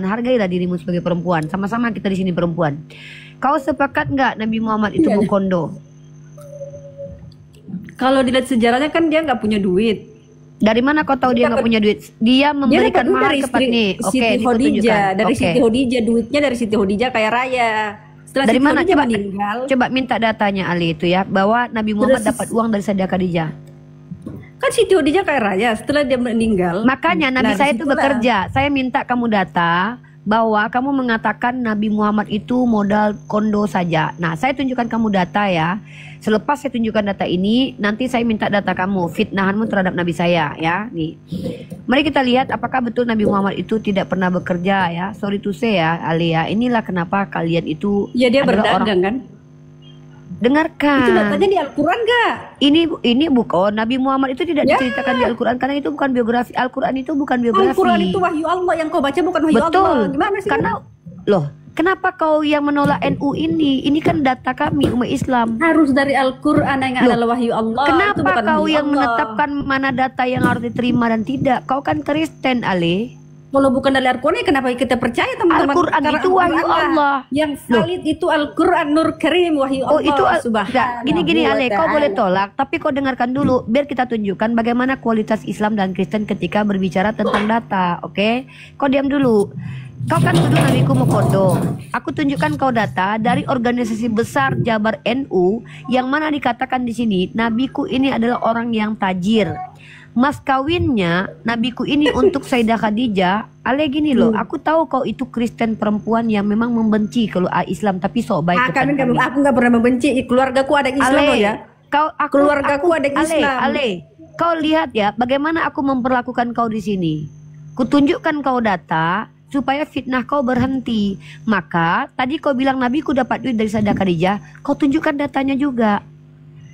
hargailah dirimu sebagai perempuan. Sama-sama kita di sini perempuan. Kau sepakat nggak Nabi Muhammad itu berkondo? Kalau dilihat sejarahnya kan dia nggak punya duit. Dari mana kau tahu dia nggak punya duit? Dia memberikan mahar kepada nih. Siti Khadijah, dari Siti Khadijah, duitnya dari Siti Khadijah kaya raya. Setelah dari Siti mana Khadijah coba meninggal, coba minta datanya Ali itu ya, bahwa Nabi Muhammad dapat uang dari Sayyidah Khadijah. kan Siti Khadijah kaya raya setelah dia meninggal. Makanya Nabi saya itu bekerja. Saya minta kamu data bahwa kamu mengatakan Nabi Muhammad itu modal kondo saja. Nah, saya tunjukkan kamu data ya. Selepas saya tunjukkan data ini, nanti saya minta data kamu, fitnahanmu terhadap Nabi saya ya. Nih. Mari kita lihat apakah betul Nabi Muhammad itu tidak pernah bekerja ya. Sorry to say ya, Ali ya. Inilah kenapa kalian itu ya dia berdagang kan? Dengarkan. Itu datanya di Al-Quran gak? Ini bukan Nabi Muhammad itu tidak diceritakan di Al-Quran karena itu bukan biografi. Al-Quran itu bukan biografi. Al-Quran itu wahyu Allah, yang kau baca bukan wahyu Allah. Gimana sih? Karena loh, kenapa kau yang menolak NU ini? Ini kan data kami umat Islam. Harus dari Al-Quran yang adalah wahyu Allah. Kenapa itu bukan kau yang Allah menetapkan mana data yang harus diterima dan tidak? Kau kan Kristen, Ale. Kalau bukan dari Al-Quran, kenapa kita percaya teman-teman? Al-Quran itu wahyu Allah. Yang valid itu Al-Quran Nur Karim, wahyu Allah. Oh itu Subhanahu gini Ale, wa kau ta'ala. boleh tolak, tapi kau dengarkan dulu, biar kita tunjukkan bagaimana kualitas Islam dan Kristen ketika berbicara tentang data, oke? Kau diam dulu. Kau kan tuduh Nabiku Mukondo. Aku tunjukkan kau data dari organisasi besar Jabar NU yang mana dikatakan di sini Nabiku ini adalah orang yang tajir. Mas kawinnya Nabiku ini untuk Sayyidah Khadijah. Ale gini loh, aku tahu kau itu Kristen perempuan yang memang membenci kalau Islam, tapi sok baik. Aku nggak pernah membenci, keluargaku ada Islam Ale, loh ya. Keluargaku ada Islam. Ale, kau lihat ya bagaimana aku memperlakukan kau di sini. Kutunjukkan kau data supaya fitnah kau berhenti. Maka tadi kau bilang Nabiku dapat duit dari Sayyidah Khadijah, kau tunjukkan datanya juga.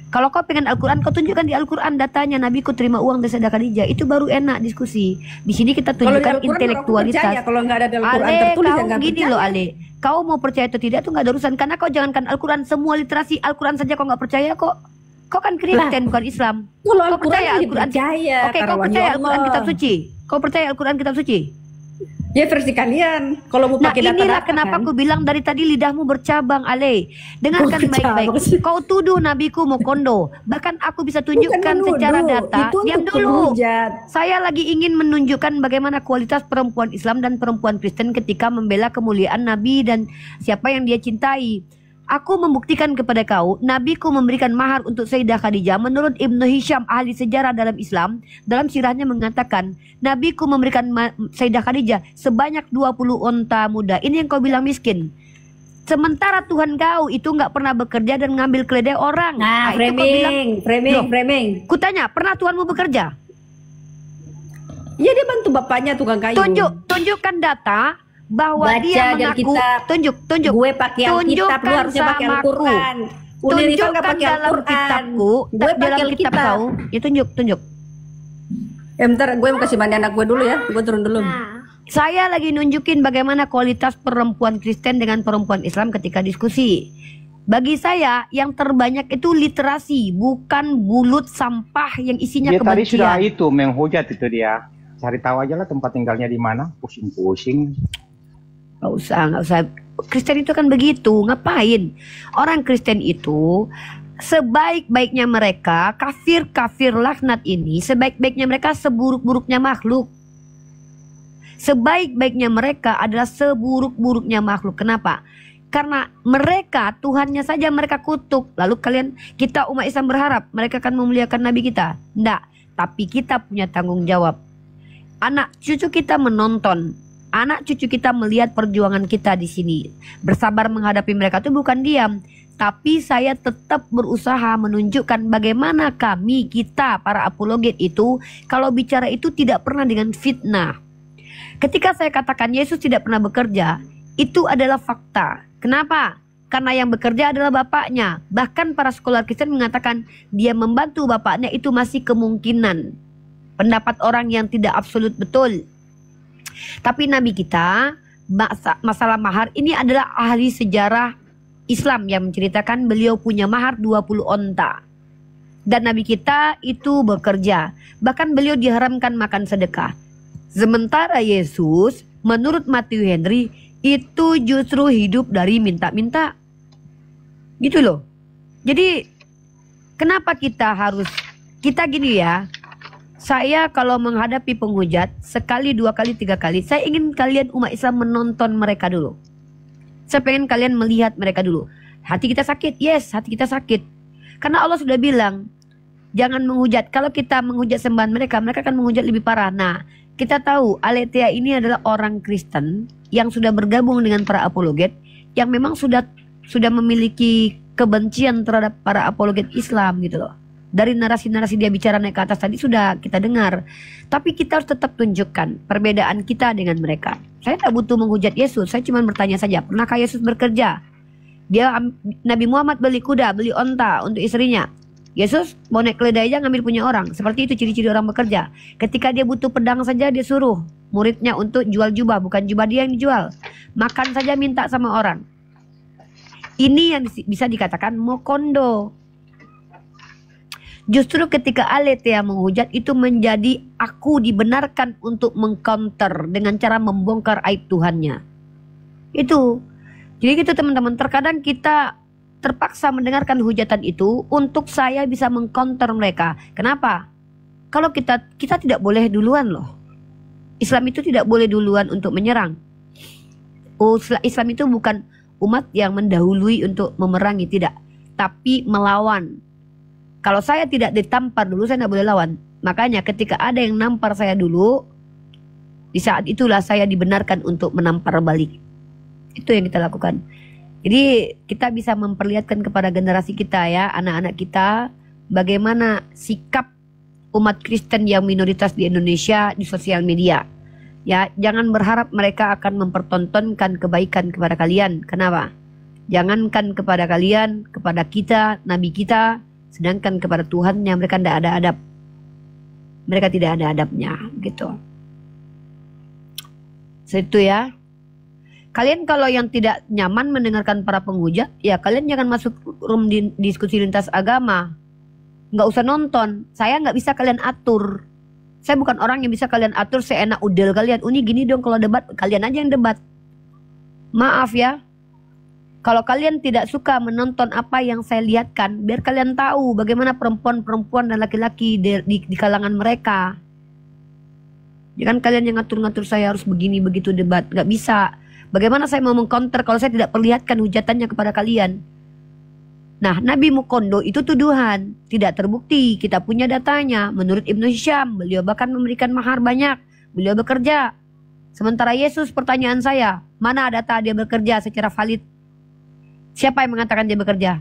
Kalau kau pengen Al-Quran, kau tunjukkan di Al-Quran datanya Nabiku terima uang dari Sayyidah Khadijah. Itu baru enak diskusi. Di sini kita tunjukkan intelektualitas. Kalau nggak ada di Al-Quran Ale, tertulis, kau gini loh Ale. Kau mau percaya atau tidak itu nggak ada urusan. Karena kau jangankan Al-Quran, semua literasi Al-Quran saja kau nggak percaya kok. Kau kan Kristen bukan Islam. Kau percaya Al-Quran? Oke, kau percaya Al-Quran kitab suci? Kau percaya Al-Quran kitab suci? Ya versi kalian. Kalau mau pakai data inilah kenapa aku bilang dari tadi lidahmu bercabang, Ale. Dengarkan baik-baik. Kau tuduh Nabiku Mukondo. Bahkan aku bisa tunjukkan secara data. Diam dulu. Saya lagi ingin menunjukkan bagaimana kualitas perempuan Islam dan perempuan Kristen ketika membela kemuliaan Nabi dan siapa yang dia cintai. Aku membuktikan kepada kau, Nabiku memberikan mahar untuk Sayyidah Khadijah. Menurut Ibnu Hisham, ahli sejarah dalam Islam, dalam sirahnya mengatakan, Nabiku memberikan Sayyidah Khadijah sebanyak 20 unta muda. Ini yang kau bilang miskin. Sementara Tuhan kau itu nggak pernah bekerja dan ngambil keledai orang. Nah, framing. Kutanya, pernah Tuhanmu bekerja? Iya, dia bantu bapaknya tukang kayu. Tunjukkan data bahwa dia mengaku, tunjuk gue pakai Alkitab, lu harusnya pakai Al-Quran. Tunjukkan dalam kitabku, dalam kitab kau, ya tunjuk. Bentar, gue mau kasih mandi anak gue dulu ya, gue turun dulu. Saya lagi nunjukin bagaimana kualitas perempuan Kristen dengan perempuan Islam ketika diskusi. Bagi saya yang terbanyak itu literasi, bukan bulut sampah yang isinya kebencian. Tadi sudah itu menghujat itu dia. Cari tahu aja lah tempat tinggalnya di mana, pusing-pusing. Nggak usah. Kristen itu kan begitu, ngapain? Orang Kristen itu sebaik-baiknya mereka, kafir laknat ini, sebaik-baiknya mereka seburuk-buruknya makhluk. Sebaik-baiknya mereka adalah seburuk-buruknya makhluk. Kenapa? Karena mereka, Tuhannya saja mereka kutuk. Lalu kita umat Islam berharap mereka akan memuliakan Nabi kita. Enggak, tapi kita punya tanggung jawab. Anak cucu kita menonton, anak cucu kita melihat perjuangan kita di sini. Bersabar menghadapi mereka itu bukan diam, tapi saya tetap berusaha menunjukkan bagaimana kita para apologet itu kalau bicara itu tidak pernah dengan fitnah. Ketika saya katakan Yesus tidak pernah bekerja, itu adalah fakta. Kenapa? Karena yang bekerja adalah bapaknya. Bahkan para sekolah Kristen mengatakan dia membantu bapaknya itu masih kemungkinan. Pendapat orang yang tidak absolut betul. Tapi Nabi kita, masalah mahar ini adalah ahli sejarah Islam yang menceritakan beliau punya mahar 20 onta. Dan Nabi kita itu bekerja. Bahkan beliau diharamkan makan sedekah. Sementara Yesus menurut Matthew Henry itu justru hidup dari minta-minta. Gitu loh. Jadi kenapa kita gini ya. Saya kalau menghadapi penghujat sekali, 2 kali, 3 kali, saya ingin kalian umat Islam menonton mereka dulu. Saya pengen kalian melihat mereka dulu. Hati kita sakit, yes, hati kita sakit. Karena Allah sudah bilang, jangan menghujat. Kalau kita menghujat sembahan mereka, mereka akan menghujat lebih parah. Nah, kita tahu Aletheia ini adalah orang Kristen yang sudah bergabung dengan para apologet, yang memang sudah memiliki kebencian terhadap para apologet Islam gitu loh. Dari narasi-narasi dia bicara naik ke atas tadi sudah kita dengar. Tapi kita harus tetap tunjukkan perbedaan kita dengan mereka. Saya tak butuh menghujat Yesus, saya cuma bertanya saja, pernahkah Yesus bekerja? Nabi Muhammad beli kuda, beli onta untuk istrinya. Yesus mau naik keledai aja ngambil punya orang. Seperti itu ciri-ciri orang bekerja. Ketika dia butuh pedang saja dia suruh muridnya untuk jual jubah, bukan jubah dia yang dijual. Makan saja minta sama orang. Ini yang bisa dikatakan mokondo. Justru ketika Aletheia menghujat itu menjadi aku dibenarkan untuk mengcounter dengan cara membongkar aib Tuhannya. Itu. Jadi gitu teman-teman, terkadang kita terpaksa mendengarkan hujatan itu untuk saya bisa mengcounter mereka. Kenapa? Kalau kita tidak boleh duluan loh. Islam itu tidak boleh duluan untuk menyerang. Islam itu bukan umat yang mendahului untuk memerangi, tidak. Tapi melawan. Kalau saya tidak ditampar dulu, saya tidak boleh lawan. Makanya ketika ada yang nampar saya dulu, di saat itulah saya dibenarkan untuk menampar balik. Itu yang kita lakukan. Jadi kita bisa memperlihatkan kepada generasi kita ya, anak-anak kita, bagaimana sikap umat Kristen yang minoritas di Indonesia di sosial media. Ya, jangan berharap mereka akan mempertontonkan kebaikan kepada kalian. Kenapa? Jangankan kepada kalian, kepada kita, nabi kita, sedangkan kepada Tuhan yang mereka tidak ada adab. Mereka tidak ada adabnya, gitu. Itu ya. Kalian kalau yang tidak nyaman mendengarkan para penghujat, ya kalian jangan masuk room diskusi lintas agama. Nggak usah nonton. Saya nggak bisa kalian atur. Saya bukan orang yang bisa kalian atur seenak udel kalian. Ini gini dong kalau debat, kalian aja yang debat. Maaf ya. Kalau kalian tidak suka menonton apa yang saya lihatkan, biar kalian tahu bagaimana perempuan-perempuan dan laki-laki di kalangan mereka. Jangan kalian yang ngatur-ngatur saya harus begini begitu debat. Nggak bisa. Bagaimana saya mau mengcounter kalau saya tidak perlihatkan hujatannya kepada kalian? Nah, Nabi Mukondo itu tuduhan, tidak terbukti. Kita punya datanya. Menurut Ibnu Hisham, beliau bahkan memberikan mahar banyak. Beliau bekerja. Sementara Yesus, pertanyaan saya, mana data dia bekerja secara valid? Siapa yang mengatakan dia bekerja?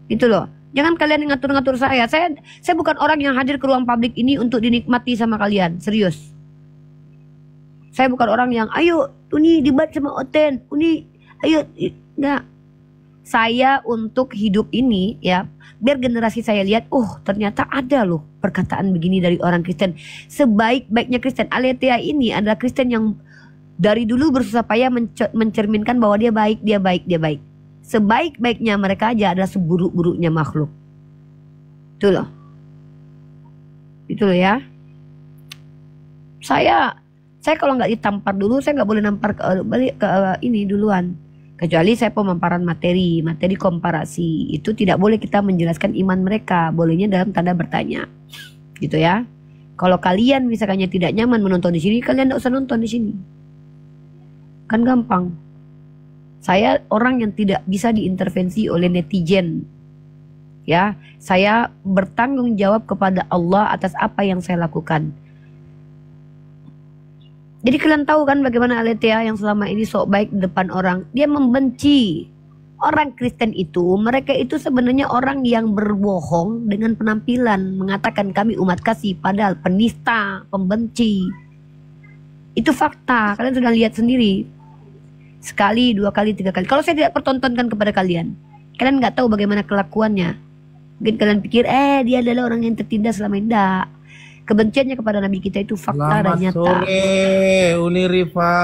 Itu loh. Jangan kalian ngatur-ngatur saya. Saya bukan orang yang hadir ke ruang publik ini untuk dinikmati sama kalian. Serius. Saya bukan orang yang, ayo, Uni debat sama Oten. Uni, ayo. Enggak. Saya untuk hidup ini ya, biar generasi saya lihat, oh ternyata ada loh perkataan begini dari orang Kristen. Sebaik-baiknya Kristen, Aletheia ini adalah Kristen yang dari dulu bersusah payah mencerminkan bahwa dia baik, dia baik, dia baik. Sebaik-baiknya mereka aja adalah seburuk-buruknya makhluk. Itu loh. Itu loh ya. Saya kalau nggak ditampar dulu, saya nggak boleh nampar balik ke ini duluan. Kecuali saya pemaparan materi komparasi. Itu tidak boleh kita menjelaskan iman mereka. Bolehnya dalam tanda bertanya. Gitu ya. Kalau kalian misalnya tidak nyaman menonton di sini, kalian tidak usah nonton di sini. Kan gampang. Saya orang yang tidak bisa diintervensi oleh netizen. Ya, saya bertanggung jawab kepada Allah atas apa yang saya lakukan. Jadi kalian tahu kan bagaimana Aletheia yang selama ini sok baik di depan orang. Dia membenci. Orang Kristen itu, mereka itu sebenarnya orang yang berbohong dengan penampilan. Mengatakan kami umat kasih, padahal penista, pembenci. Itu fakta, kalian sudah lihat sendiri. Sekali, 2 kali, 3 kali. Kalau saya tidak pertontonkan kepada kalian, kalian nggak tahu bagaimana kelakuannya. Mungkin kalian pikir, dia adalah orang yang tertindas selama ini. Enggak. Kebenciannya kepada Nabi kita itu fakta dan nyata. Selamat sore, Uni Rifa.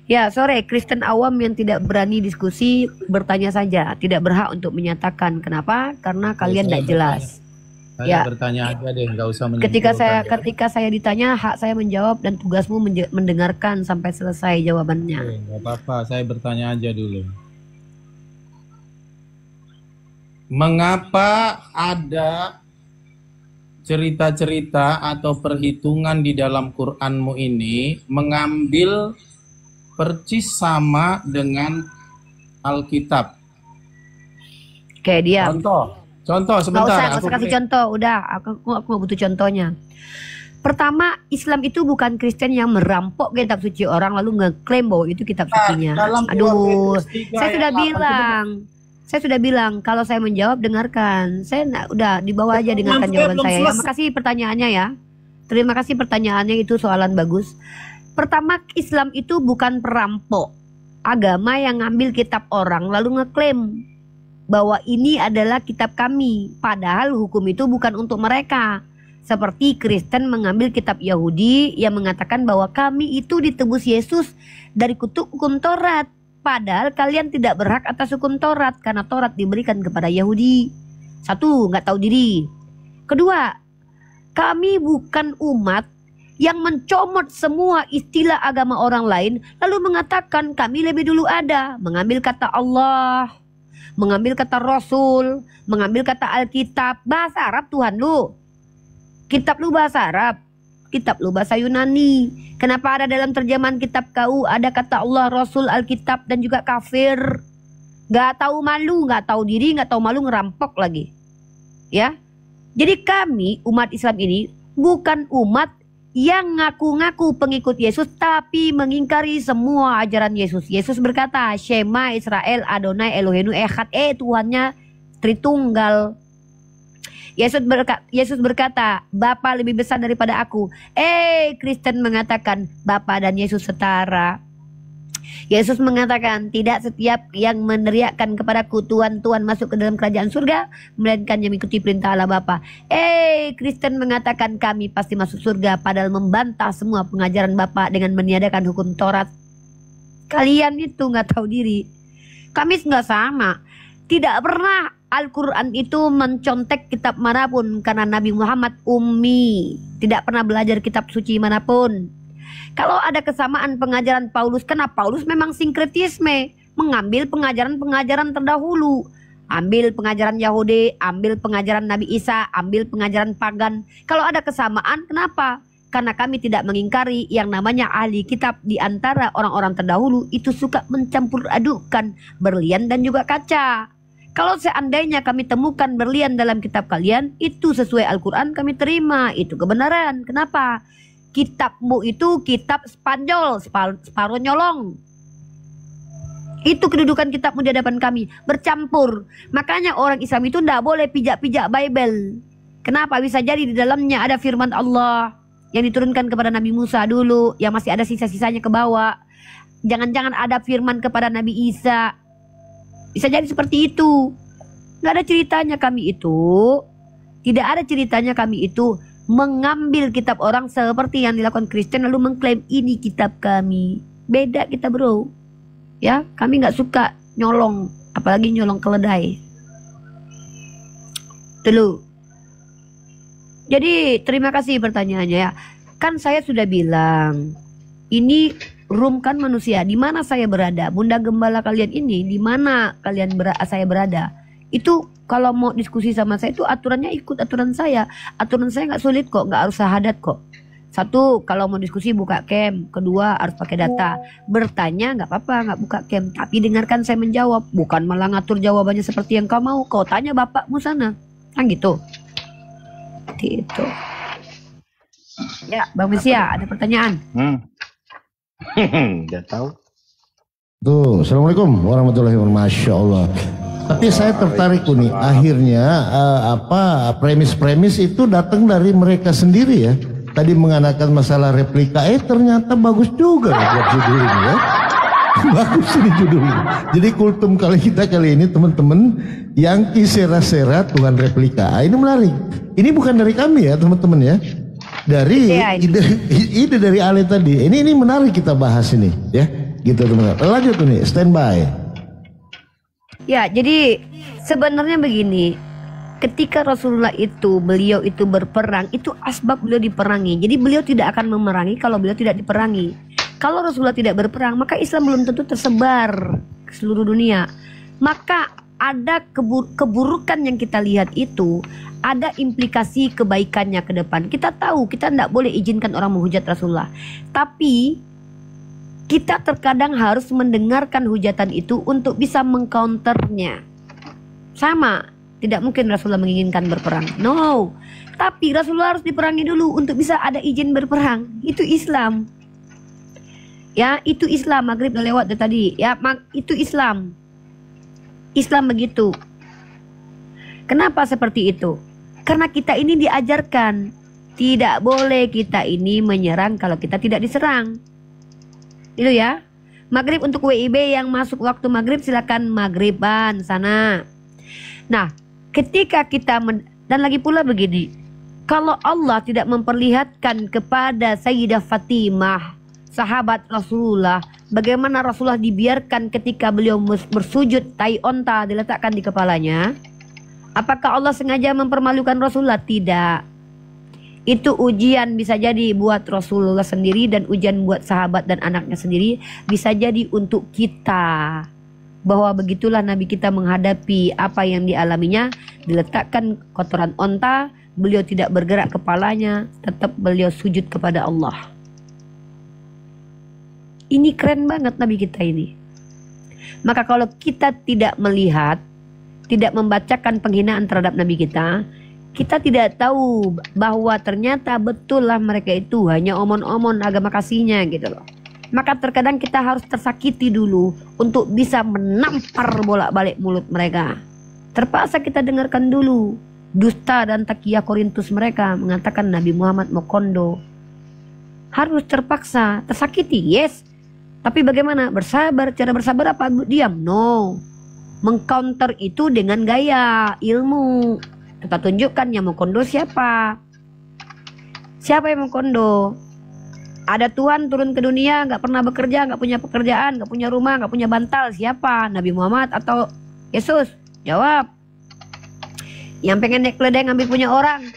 Ya, sore. Kristen awam yang tidak berani diskusi bertanya saja, tidak berhak untuk menyatakan. Kenapa? Karena kalian tidak jelas. Ya, bertanya aja deh, nggak usah ketika menyimpulkan. ketika saya ditanya, hak saya menjawab dan tugasmu mendengarkan sampai selesai jawabannya. Oke, nggak apa-apa, saya bertanya aja dulu. Mengapa ada cerita-cerita atau perhitungan di dalam Qur'anmu ini mengambil percis sama dengan Alkitab? Kayak dia. Contoh Nggak sebentar. usah kasih contoh. Udah, aku nggak butuh contohnya. Pertama, Islam itu bukan Kristen yang merampok kitab suci orang lalu ngeklaim bahwa itu kitab sucinya. dalam Aduh, 2 Petrus 3 saya sudah ayat 8 bilang. Saya sudah bilang, kalau saya menjawab dengarkan. Udah dibawa aja dengarkan jawaban saya. Ya, makasih pertanyaannya ya. Terima kasih pertanyaannya, itu soalan bagus. Pertama, Islam itu bukan perampok. Agama yang ngambil kitab orang lalu ngeklaim bahwa ini adalah kitab kami. Padahal hukum itu bukan untuk mereka. Seperti Kristen mengambil kitab Yahudi yang mengatakan bahwa kami itu ditebus Yesus dari kutuk hukum Taurat. Padahal kalian tidak berhak atas hukum Taurat karena Taurat diberikan kepada Yahudi. Satu, nggak tahu diri. Kedua, kami bukan umat yang mencomot semua istilah agama orang lain lalu mengatakan kami lebih dulu ada. Mengambil kata Allah, mengambil kata Rasul, mengambil kata Alkitab. Bahasa Arab Tuhan lu, kitab lu bahasa Arab, kitab lu bahasa Yunani. Kenapa ada dalam terjemahan kitab kau ada kata Allah, Rasul, Alkitab dan juga kafir? Gak tahu malu, gak tahu diri, gak tahu malu, ngerampok lagi. Ya, jadi kami umat Islam ini bukan umat yang ngaku-ngaku pengikut Yesus tapi mengingkari semua ajaran Yesus. Yesus berkata, Shema Israel Adonai Elohenu Echad, Tuhannya Tritunggal. Yesus berkata, Bapa lebih besar daripada aku. Kristen mengatakan Bapa dan Yesus setara. Yesus mengatakan, tidak setiap yang meneriakkan kepadaku Tuhan, Tuhan masuk ke dalam kerajaan surga, melainkan yang mengikuti perintah Allah Bapa. Kristen mengatakan kami pasti masuk surga, padahal membantah semua pengajaran Bapa dengan meniadakan hukum Taurat. Kalian itu nggak tahu diri. Kami nggak sama. Tidak pernah Al-Quran itu mencontek kitab manapun karena Nabi Muhammad ummi, tidak pernah belajar kitab suci manapun. Kalau ada kesamaan pengajaran Paulus, karena Paulus memang sinkretisme, mengambil pengajaran-pengajaran terdahulu. Ambil pengajaran Yahudi, ambil pengajaran Nabi Isa, ambil pengajaran pagan. Kalau ada kesamaan, kenapa? Karena kami tidak mengingkari yang namanya ahli kitab di antara orang-orang terdahulu itu suka mencampur adukkan berlian dan juga kaca. Kalau seandainya kami temukan berlian dalam kitab kalian, itu sesuai Al-Quran kami terima, itu kebenaran. Kenapa? Kitabmu itu kitab Spanyol, separuh nyolong. Itu kedudukan kitabmu di hadapan kami, bercampur. Makanya orang Islam itu tidak boleh pijak-pijak Bible. Kenapa? Bisa jadi di dalamnya ada firman Allah yang diturunkan kepada Nabi Musa dulu, yang masih ada sisa-sisanya ke bawah. Jangan-jangan ada firman kepada Nabi Isa. Bisa jadi seperti itu. Nggak ada ceritanya kami itu. Tidak ada ceritanya kami itu mengambil kitab orang seperti yang dilakukan Kristen lalu mengklaim ini kitab kami. Beda kita bro. Ya, kami nggak suka nyolong, apalagi nyolong keledai. Dulu. Jadi terima kasih pertanyaannya ya. Kan saya sudah bilang ini room kan manusia. Di mana saya berada? Bunda Gembala kalian ini di mana saya berada? Itu kalau mau diskusi sama saya itu aturannya ikut aturan saya. Aturan saya nggak sulit kok, nggak harus syahadat kok. Satu, kalau mau diskusi buka cam. Kedua, harus pakai data. Bertanya nggak apa-apa, nggak buka cam. Tapi dengarkan saya menjawab. Bukan malah ngatur jawabannya seperti yang kau mau. Kau tanya bapakmu sana. Kan gitu. Gitu. Ya, Bang Mesia, ada pertanyaan? Udah tahu. Tuh, Assalamualaikum warahmatullahi wabarakatuh. Masya Allah. Tapi saya tertarik nih, akhirnya premis-premis itu datang dari mereka sendiri ya. Tadi mengatakan masalah replika, ternyata bagus juga buat judul ini ya. Bagus ini judulnya. Jadi kultum kali ini teman-teman yang kisera-sera Tuhan replika. Ini menarik. Ini bukan dari kami ya teman-teman ya. Dari ide dari Ale tadi. Ini menarik kita bahas ini ya. Gitu teman-teman. Lanjut nih, standby. Ya, jadi sebenarnya begini. ketika Rasulullah itu, beliau itu berperang, itu asbab beliau diperangi. Jadi beliau tidak akan memerangi kalau beliau tidak diperangi. Kalau Rasulullah tidak berperang, maka Islam belum tentu tersebar ke seluruh dunia. Maka ada keburukan yang kita lihat itu, ada implikasi kebaikannya ke depan. Kita tahu kita tidak boleh izinkan orang menghujat Rasulullah. Tapi kita terkadang harus mendengarkan hujatan itu untuk bisa mengcounternya. Sama, tidak mungkin Rasulullah menginginkan berperang. No, tapi Rasulullah harus diperangi dulu untuk bisa ada izin berperang. Itu Islam. Ya, itu Islam. Maghrib udah lewat tadi. Ya, itu Islam. Islam begitu. Kenapa seperti itu? Karena kita ini diajarkan tidak boleh kita ini menyerang kalau kita tidak diserang. Itu ya. Maghrib untuk WIB yang masuk waktu maghrib silakan maghriban sana. Nah, ketika kita dan lagi pula begini, kalau Allah tidak memperlihatkan kepada Sayyidah Fatimah, sahabat Rasulullah, bagaimana Rasulullah dibiarkan ketika beliau bersujud, tai onta diletakkan di kepalanya. Apakah Allah sengaja mempermalukan Rasulullah? Tidak. Itu ujian bisa jadi buat Rasulullah sendiri dan ujian buat sahabat dan anaknya sendiri. Bisa jadi untuk kita. Bahwa begitulah Nabi kita menghadapi apa yang dialaminya. Diletakkan kotoran onta, beliau tidak bergerak kepalanya, tetap beliau sujud kepada Allah. Ini keren banget Nabi kita ini. Maka kalau kita tidak melihat, tidak membacakan penghinaan terhadap Nabi kita tidak tahu bahwa ternyata betul lah mereka itu hanya omon-omon agama kasihnya gitu loh. Maka terkadang kita harus tersakiti dulu untuk bisa menampar bolak-balik mulut mereka. Terpaksa kita dengarkan dulu dusta dan takiyah Korintus mereka mengatakan Nabi Muhammad Mokondo. Harus terpaksa, tersakiti, yes. Tapi bagaimana? Bersabar. Cara bersabar apa? Diam? No. Mengcounter itu dengan gaya ilmu. Kita tunjukkan yang Mokondo siapa. Siapa yang Mokondo? Ada Tuhan turun ke dunia, gak pernah bekerja, gak punya pekerjaan, gak punya rumah, gak punya bantal. Siapa? Nabi Muhammad atau Yesus? Jawab. Yang pengen naik keledai ngambil punya orang.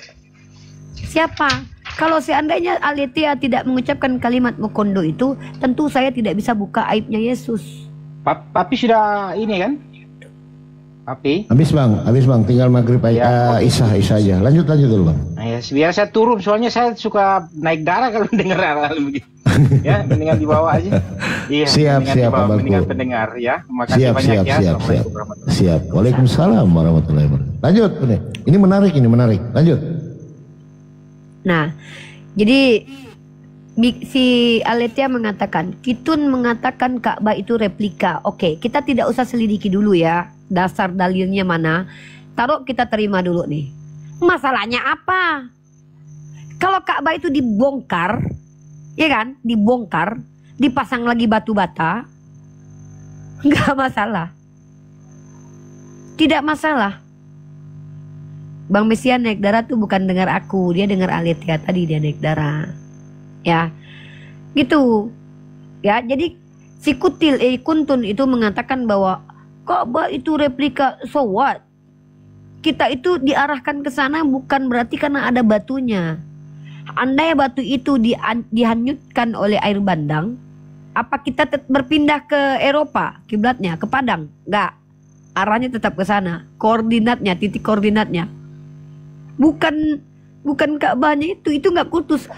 Siapa? Kalau seandainya Aletheia tidak mengucapkan kalimat Mokondo itu, tentu saya tidak bisa buka aibnya Yesus. Papi sudah ini kan? Papi? Habis bang, tinggal maghrib aja, Isya aja. Lanjut dulu bang. Nah, ya, biar saya turun, soalnya saya suka naik darah kalau dengar hal begitu. Ya, mendingan di bawah aja. Iya, siap Pak mendingan pendengar ya. Makasih banyak ya. Siap. Waalaikumsalam warahmatullahi wabarakatuh. Lanjut, ini menarik. Lanjut. Nah, jadi si Aletheia mengatakan, Kitun mengatakan Ka'bah itu replika. Oke, kita tidak usah selidiki dulu ya, dasar dalilnya mana. Taruh kita terima dulu nih. Masalahnya apa? Kalau Ka'bah itu dibongkar, ya kan? Dibongkar, dipasang lagi batu bata, nggak masalah. Tidak masalah. Bang Mesian naik darah tuh bukan dengar aku, dia dengar Aletheia tadi dia naik darah. Ya. Gitu. Ya, jadi si Kuntun itu mengatakan bahwa Ka'bah itu replika, so what? Kita itu diarahkan ke sana bukan berarti karena ada batunya. Andai batu itu dihanyutkan oleh air bandang, apa kita berpindah ke Eropa, kiblatnya ke Padang? Enggak. Arahnya tetap ke sana. Koordinatnya, titik koordinatnya. Bukan Ka'bahnya itu nggak kultus.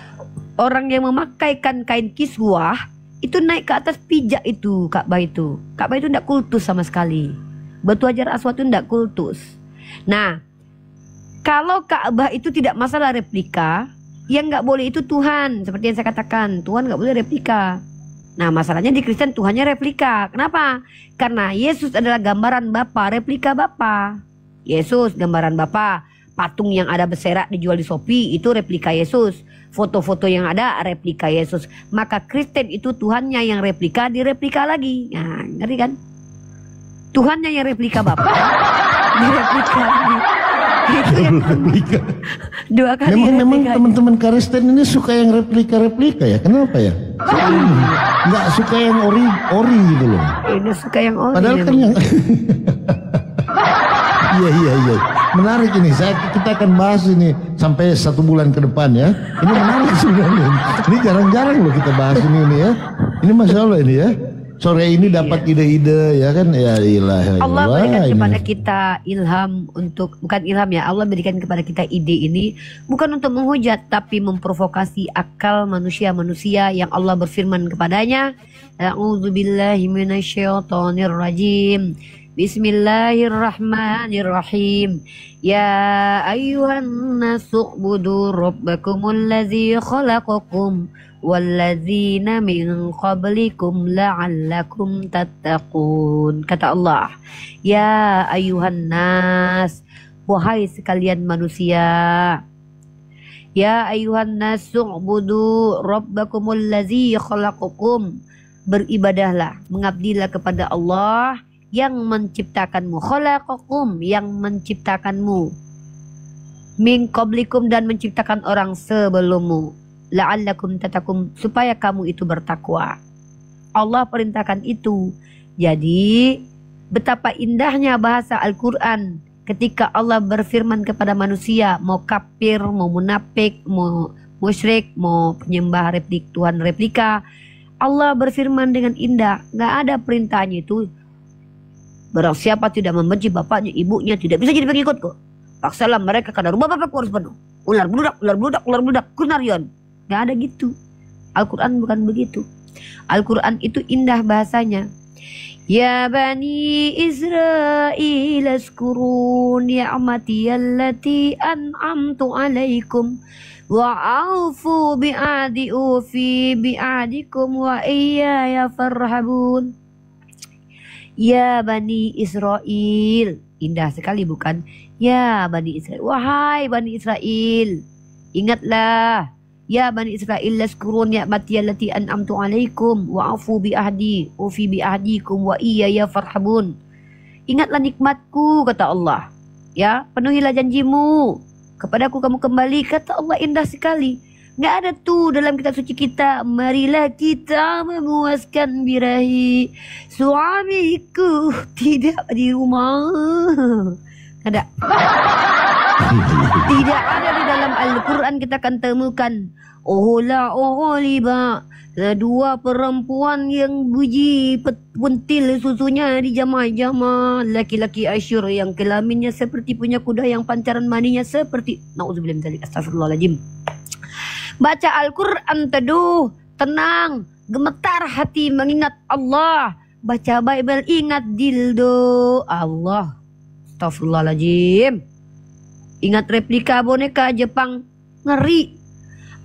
Orang yang memakaikan kain kiswah itu naik ke atas pijak itu Ka'bah itu. Ka'bah itu nggak kultus sama sekali. Batu Hajar Aswad itu nggak kultus. Nah, kalau Ka'bah itu tidak masalah replika, yang nggak boleh itu Tuhan. Seperti yang saya katakan, Tuhan nggak boleh replika. Nah, masalahnya di Kristen Tuhannya replika. Kenapa? Karena Yesus adalah gambaran Bapa, replika Bapa. Yesus gambaran Bapa. Patung yang ada berserak dijual di Shopee itu replika Yesus. Foto-foto yang ada replika Yesus. Maka Kristen itu Tuhannya yang replika, direplika lagi. Nah, ngerti kan? Tuhannya yang replika Bapa, direplika lagi. Itu yang replika. Dua kali. Memang teman-teman Kristen ini suka yang replika ya. Kenapa ya? Nggak suka yang ori gitu loh. Ini suka yang ori. Padahal kan yang iya. Menarik ini. Kita akan bahas ini sampai 1 bulan ke depan ya. Ini menarik sebenarnya. Ini jarang-jarang loh kita bahas ini ya. Ini Masya Allah ini ya. Sore ini dapat ide-ide ya kan, ya ilah. Allah berikan kepada kita ilham untuk, bukan ilham ya, Allah berikan kepada kita ide ini bukan untuk menghujat tapi memprovokasi akal manusia-manusia yang Allah berfirman kepadanya, A'udzubillahi minasyaitonirrajim. Bismillahirrahmanirrahim. Ya ayyuhan nasu ubudu rabbakumul ladzi khalaqakum walladzina min qablikum la'allakum tattaqun. Kata Allah, ya ayuhan nas, wahai sekalian manusia, ya ayuhan nas ubudu rabbakumul ladzi khalaqakum, beribadahlah, mengabdilah kepada Allah yang menciptakanmu, khalaqakum, yang menciptakanmu, min qablikum, dan menciptakan orang sebelummu, la'allakum tattaqun, supaya kamu itu bertakwa. Allah perintahkan itu. Jadi betapa indahnya bahasa Al-Quran ketika Allah berfirman kepada manusia, mau kafir, mau munafik, mau musyrik, mau penyembah Tuhan replika, Allah berfirman dengan indah. Gak ada perintahnya itu, barang siapa tidak membenci bapaknya, ibunya, tidak bisa jadi pengikutku, paksalah mereka karena rumah bapakku harus penuh, ular bludak, ular bludak, ular bludak, kunarion. Gak ada gitu. Al-Quran bukan begitu. Al-Quran itu indah bahasanya. Ya Bani Israel azkuru ni'mati allati an'amtu alaikum wa aufu bi'adi ufi bi'adikum wa iyaya farhabun. Ya Bani Israel, indah sekali bukan? Ya Bani Israel, wahai Bani Israel, ingatlah. Ya Bani Israel, lazkuru ni'mati allati an'amtu alaikum wa afu bi ahdi ufi bi ahdikum wa iyaya farhabun. Ingatlah nikmatku, kata Allah. Ya, penuhilah janjimu. Kepadaku kamu kembali, kata Allah, indah sekali. Nggak ada tuh dalam kitab suci kita, marilah kita memuaskan birahi suamiku tidak di rumah. Ada. Tidak ada di dalam Al-Quran kita akan temukan Ohola oholiba, dua perempuan yang buji pentil susunya di jama-jama, laki-laki Asyur yang kelaminnya seperti punya kuda, yang pancaran maninya seperti, na'udzubillah min dzalik, astagfirullahaladzim. Baca Al-Quran teduh, tenang, gemetar hati mengingat Allah. Baca Bible ingat dildo Allah, astagfirullahaladzim. Ingat replika boneka Jepang, ngeri.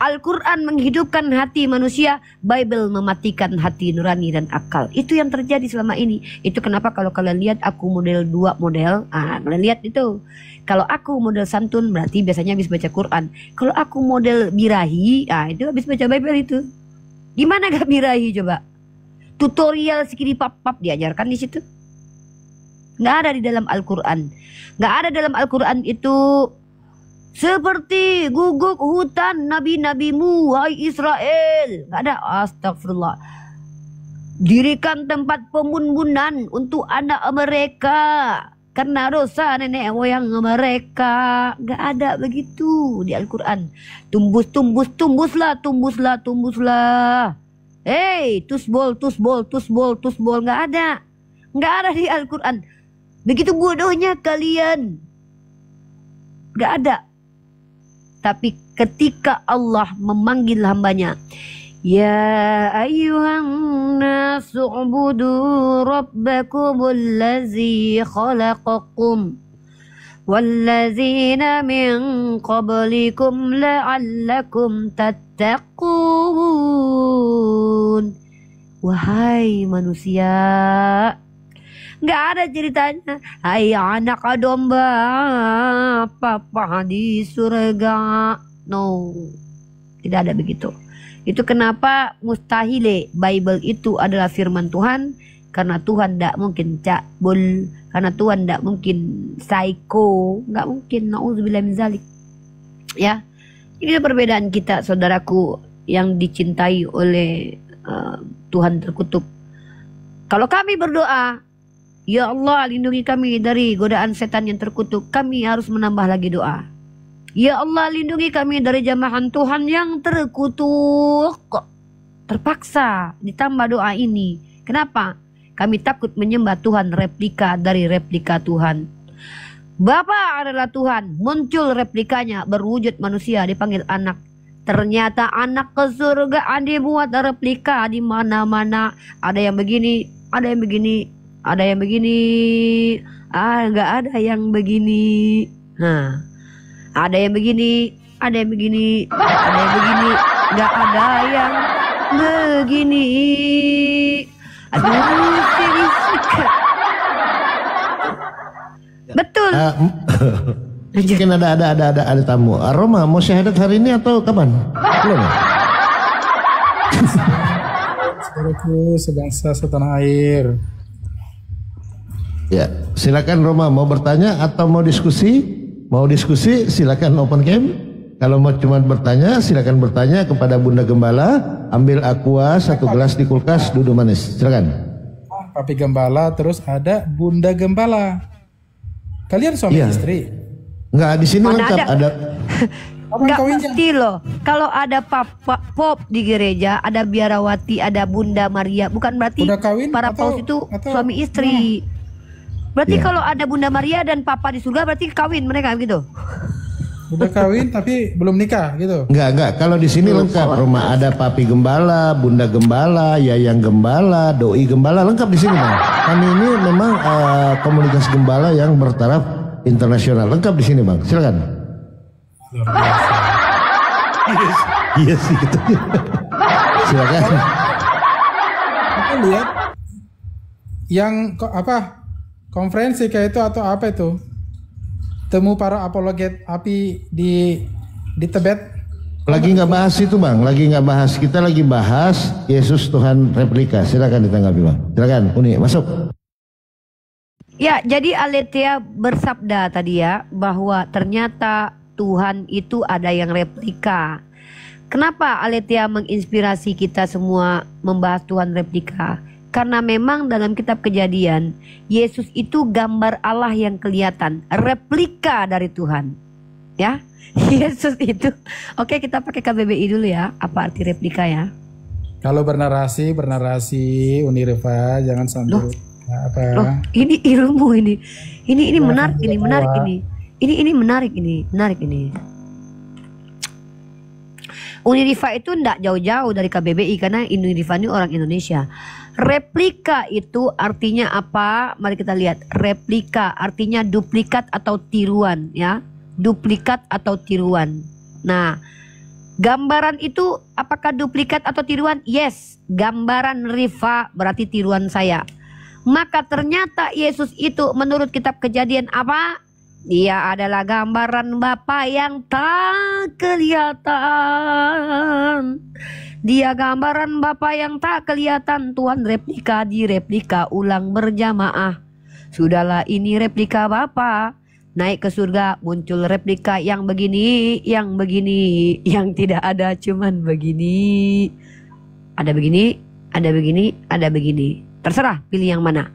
Al-Quran menghidupkan hati manusia, Bible mematikan hati nurani dan akal. Itu yang terjadi selama ini. Itu kenapa kalau kalian lihat aku model 2 model, kalian lihat itu. Kalau aku model santun berarti biasanya habis baca Quran. Kalau aku model birahi, itu habis baca Bible itu. Gimana gak birahi coba? Tutorial sekiri pap-pap diajarkan di situ. Nggak ada di dalam Al-Quran. Nggak ada dalam Al-Quran itu seperti guguk hutan nabi-nabimu, wahai Israel. Nggak ada. Astagfirullah. Dirikan tempat pembun-bunan untuk anak mereka karena dosa nenek moyang mereka. Nggak ada begitu di Al-Quran. Tumbuslah. Hei, tusbol. Nggak ada. Nggak ada di Al-Quran. Begitu bodohnya kalian. Nggak ada. Tapi ketika Allah memanggil hambanya, ya ayyuhan nasu ubudu rabbakumul ladzi khalaqakum walladzina min qablikum la'allakum tattaqun. Wahai manusia, nggak ada ceritanya, hai anak domba, papa di surga. No, tidak ada begitu. Itu kenapa mustahil Bible itu adalah firman Tuhan, karena Tuhan tidak mungkin cakbul, karena Tuhan tidak mungkin psycho, nggak mungkin. Na'udzubillah min dzalik. Ya, ini perbedaan kita, saudaraku yang dicintai oleh Tuhan terkutuk. Kalau kami berdoa, Ya Allah, lindungi kami dari godaan setan yang terkutuk. Kami harus menambah lagi doa. Ya Allah, lindungi kami dari jamahan Tuhan yang terkutuk. Terpaksa ditambah doa ini. Kenapa? Kami takut menyembah Tuhan replika dari replika Tuhan. Bapa adalah Tuhan, muncul replikanya berwujud manusia dipanggil anak. Ternyata anak ke surga dibuat replika di mana-mana. Ada yang begini, ada yang begini, ada yang begini. Nggak ada yang begini. Nah. Ada yang begini, ada yang begini, ada yang begini, nggak ada yang begini. Aduh, betul. Mungkin ada tamu. Roma mau syahadat hari ini atau kapan? Belum. Saudaraku sebangsa setanah air. Ya, silakan Roma mau bertanya atau mau diskusi? Mau diskusi silakan open cam. Kalau mau cuma bertanya silakan bertanya kepada Bunda Gembala. Ambil aqua 1 gelas di kulkas, duduk manis. Silakan. Papi Gembala, terus ada Bunda Gembala. Kalian suami istri? Enggak, di sini lengkap ada. Enggak pasti loh. Kalau ada Papa Pop di gereja, ada Biarawati, ada Bunda Maria, bukan berarti para paus itu suami istri. Berarti kalau ada Bunda Maria dan Papa di surga berarti kawin mereka gitu. Udah kawin tapi belum nikah gitu. Enggak. Kalau di sini lengkap. Rumah ada Papi Gembala, Bunda Gembala, Yayang Gembala, Doi Gembala, lengkap di sini, Bang. Kami ini memang komunitas gembala yang bertaraf internasional. Lengkap di sini, Bang. Silakan. Iya sih gitu. Silakan. Kita lihat yang konferensi kayak itu atau apa itu? Temu para apologet api di Tibet. Lagi nggak bahas itu, Bang. Lagi nggak bahas. Kita lagi bahas Yesus Tuhan replika. Silakan ditanggapi, Bang. Silakan, Uni masuk. Ya, jadi Aletheia bersabda tadi ya bahwa ternyata Tuhan itu ada yang replika. Kenapa Aletheia menginspirasi kita semua membahas Tuhan replika? Karena memang dalam kitab Kejadian, Yesus itu gambar Allah yang kelihatan, replika dari Tuhan. Ya, Yesus itu. Oke, kita pakai KBBI dulu ya. Apa arti replika ya? Kalau bernarasi Unirifa, jangan sambil Loh, ini ilmu ini. Ini menarik ini, menarik ini. Ini menarik ini. Unirifa itu tidak jauh-jauh dari KBBI karena Unirifa ini orang Indonesia. Replika itu artinya apa? Mari kita lihat. Replika artinya duplikat atau tiruan ya. Duplikat atau tiruan. Nah, gambaran itu apakah duplikat atau tiruan? Yes, gambaran Rifa berarti tiruan saya. Maka ternyata Yesus itu menurut kitab Kejadian apa? Dia adalah gambaran Bapa yang tak kelihatan. Dia gambaran Bapa yang tak kelihatan. Tuhan replika di replika ulang berjamaah. Sudahlah ini replika Bapa. Naik ke surga muncul replika yang begini, yang begini, yang tidak ada cuman begini. Ada begini, ada begini, ada begini. Terserah pilih yang mana.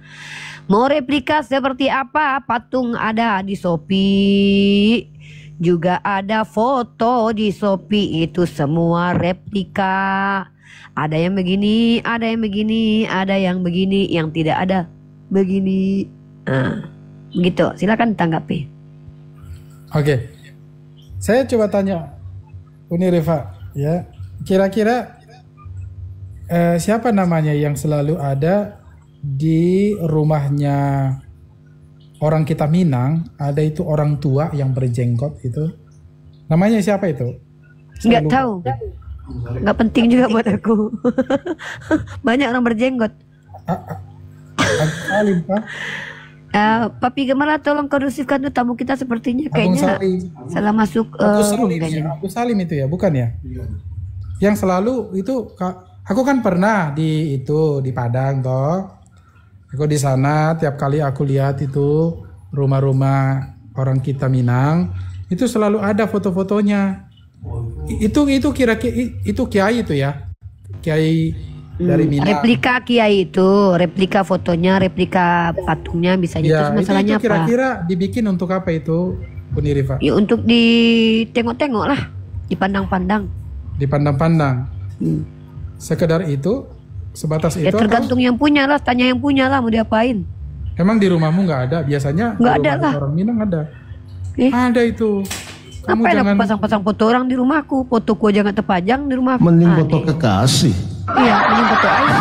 Mau replika seperti apa? Patung ada di Shopee. Juga ada foto di Shopee. Itu semua replika. Ada yang begini, ada yang begini, ada yang begini, yang tidak ada begini. Nah, begitu. Silakan tanggapi. Oke. Saya coba tanya Uni Rifa, ya. Kira-kira siapa namanya yang selalu ada di rumahnya orang kita Minang? Ada itu orang tua yang berjenggot itu. Namanya siapa itu? Nggak tahu. Nggak penting juga buat aku. Banyak orang berjenggot. Salim, Pak. Papi Gemala tolong kondusifkan tuh tamu kita sepertinya kayaknya salah masuk. Abu Salim itu ya, bukan ya? Yang selalu itu aku kan pernah di Padang toh. Aku di sana tiap kali aku lihat itu rumah-rumah orang kita Minang itu selalu ada foto-fotonya. Itu kira-kira itu kiai itu ya. Kiai dari Minang. Replika kiai itu, replika fotonya, replika patungnya bisa Ya, terus masalahnya itu kira-kira dibikin untuk apa itu, Uni Rifa? apa? Ya untuk ditengok-tengok lah, dipandang-pandang. Dipandang-pandang. Hmm. Sekedar itu, sebatas Ya itu. tergantung yang punya lah, tanya yang punya lah mau diapain. Emang di rumahmu nggak ada? Biasanya Nggak di ada rumah lah. orang Minang ada. Eh. Ada itu. Kamu Ngapain jangan aku pasang-pasang foto orang di rumahku? Fotoku aja nggak terpajang di rumahku. Mending Aneh. foto kekasih. Iya, mending foto aja.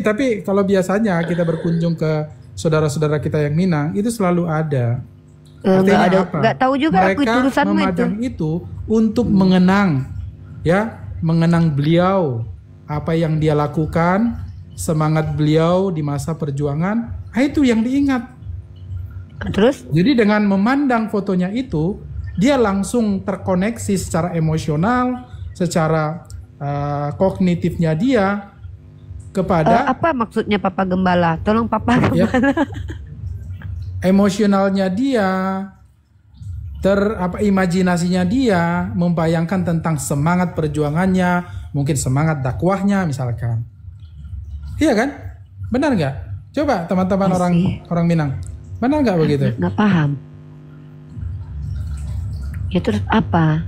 Tapi kalau biasanya kita berkunjung ke saudara-saudara kita yang Minang, itu selalu ada. Nggak ada, apa? nggak tahu juga aku Mereka itu urusanmu itu. memadang itu untuk mengenang, ya, mengenang beliau, apa yang dia lakukan, semangat beliau di masa perjuangan, itu yang diingat. Terus? Jadi dengan memandang fotonya itu, dia langsung terkoneksi secara emosional, secara kognitifnya dia kepada Apa maksudnya Papa Gembala? Tolong Papa ya, Gembala. emosionalnya dia, imajinasinya dia membayangkan tentang semangat perjuangannya, mungkin semangat dakwahnya misalkan. Iya kan? Benar nggak? Coba teman-teman orang Minang, benar nggak begitu? Nggak paham. Ya terus apa?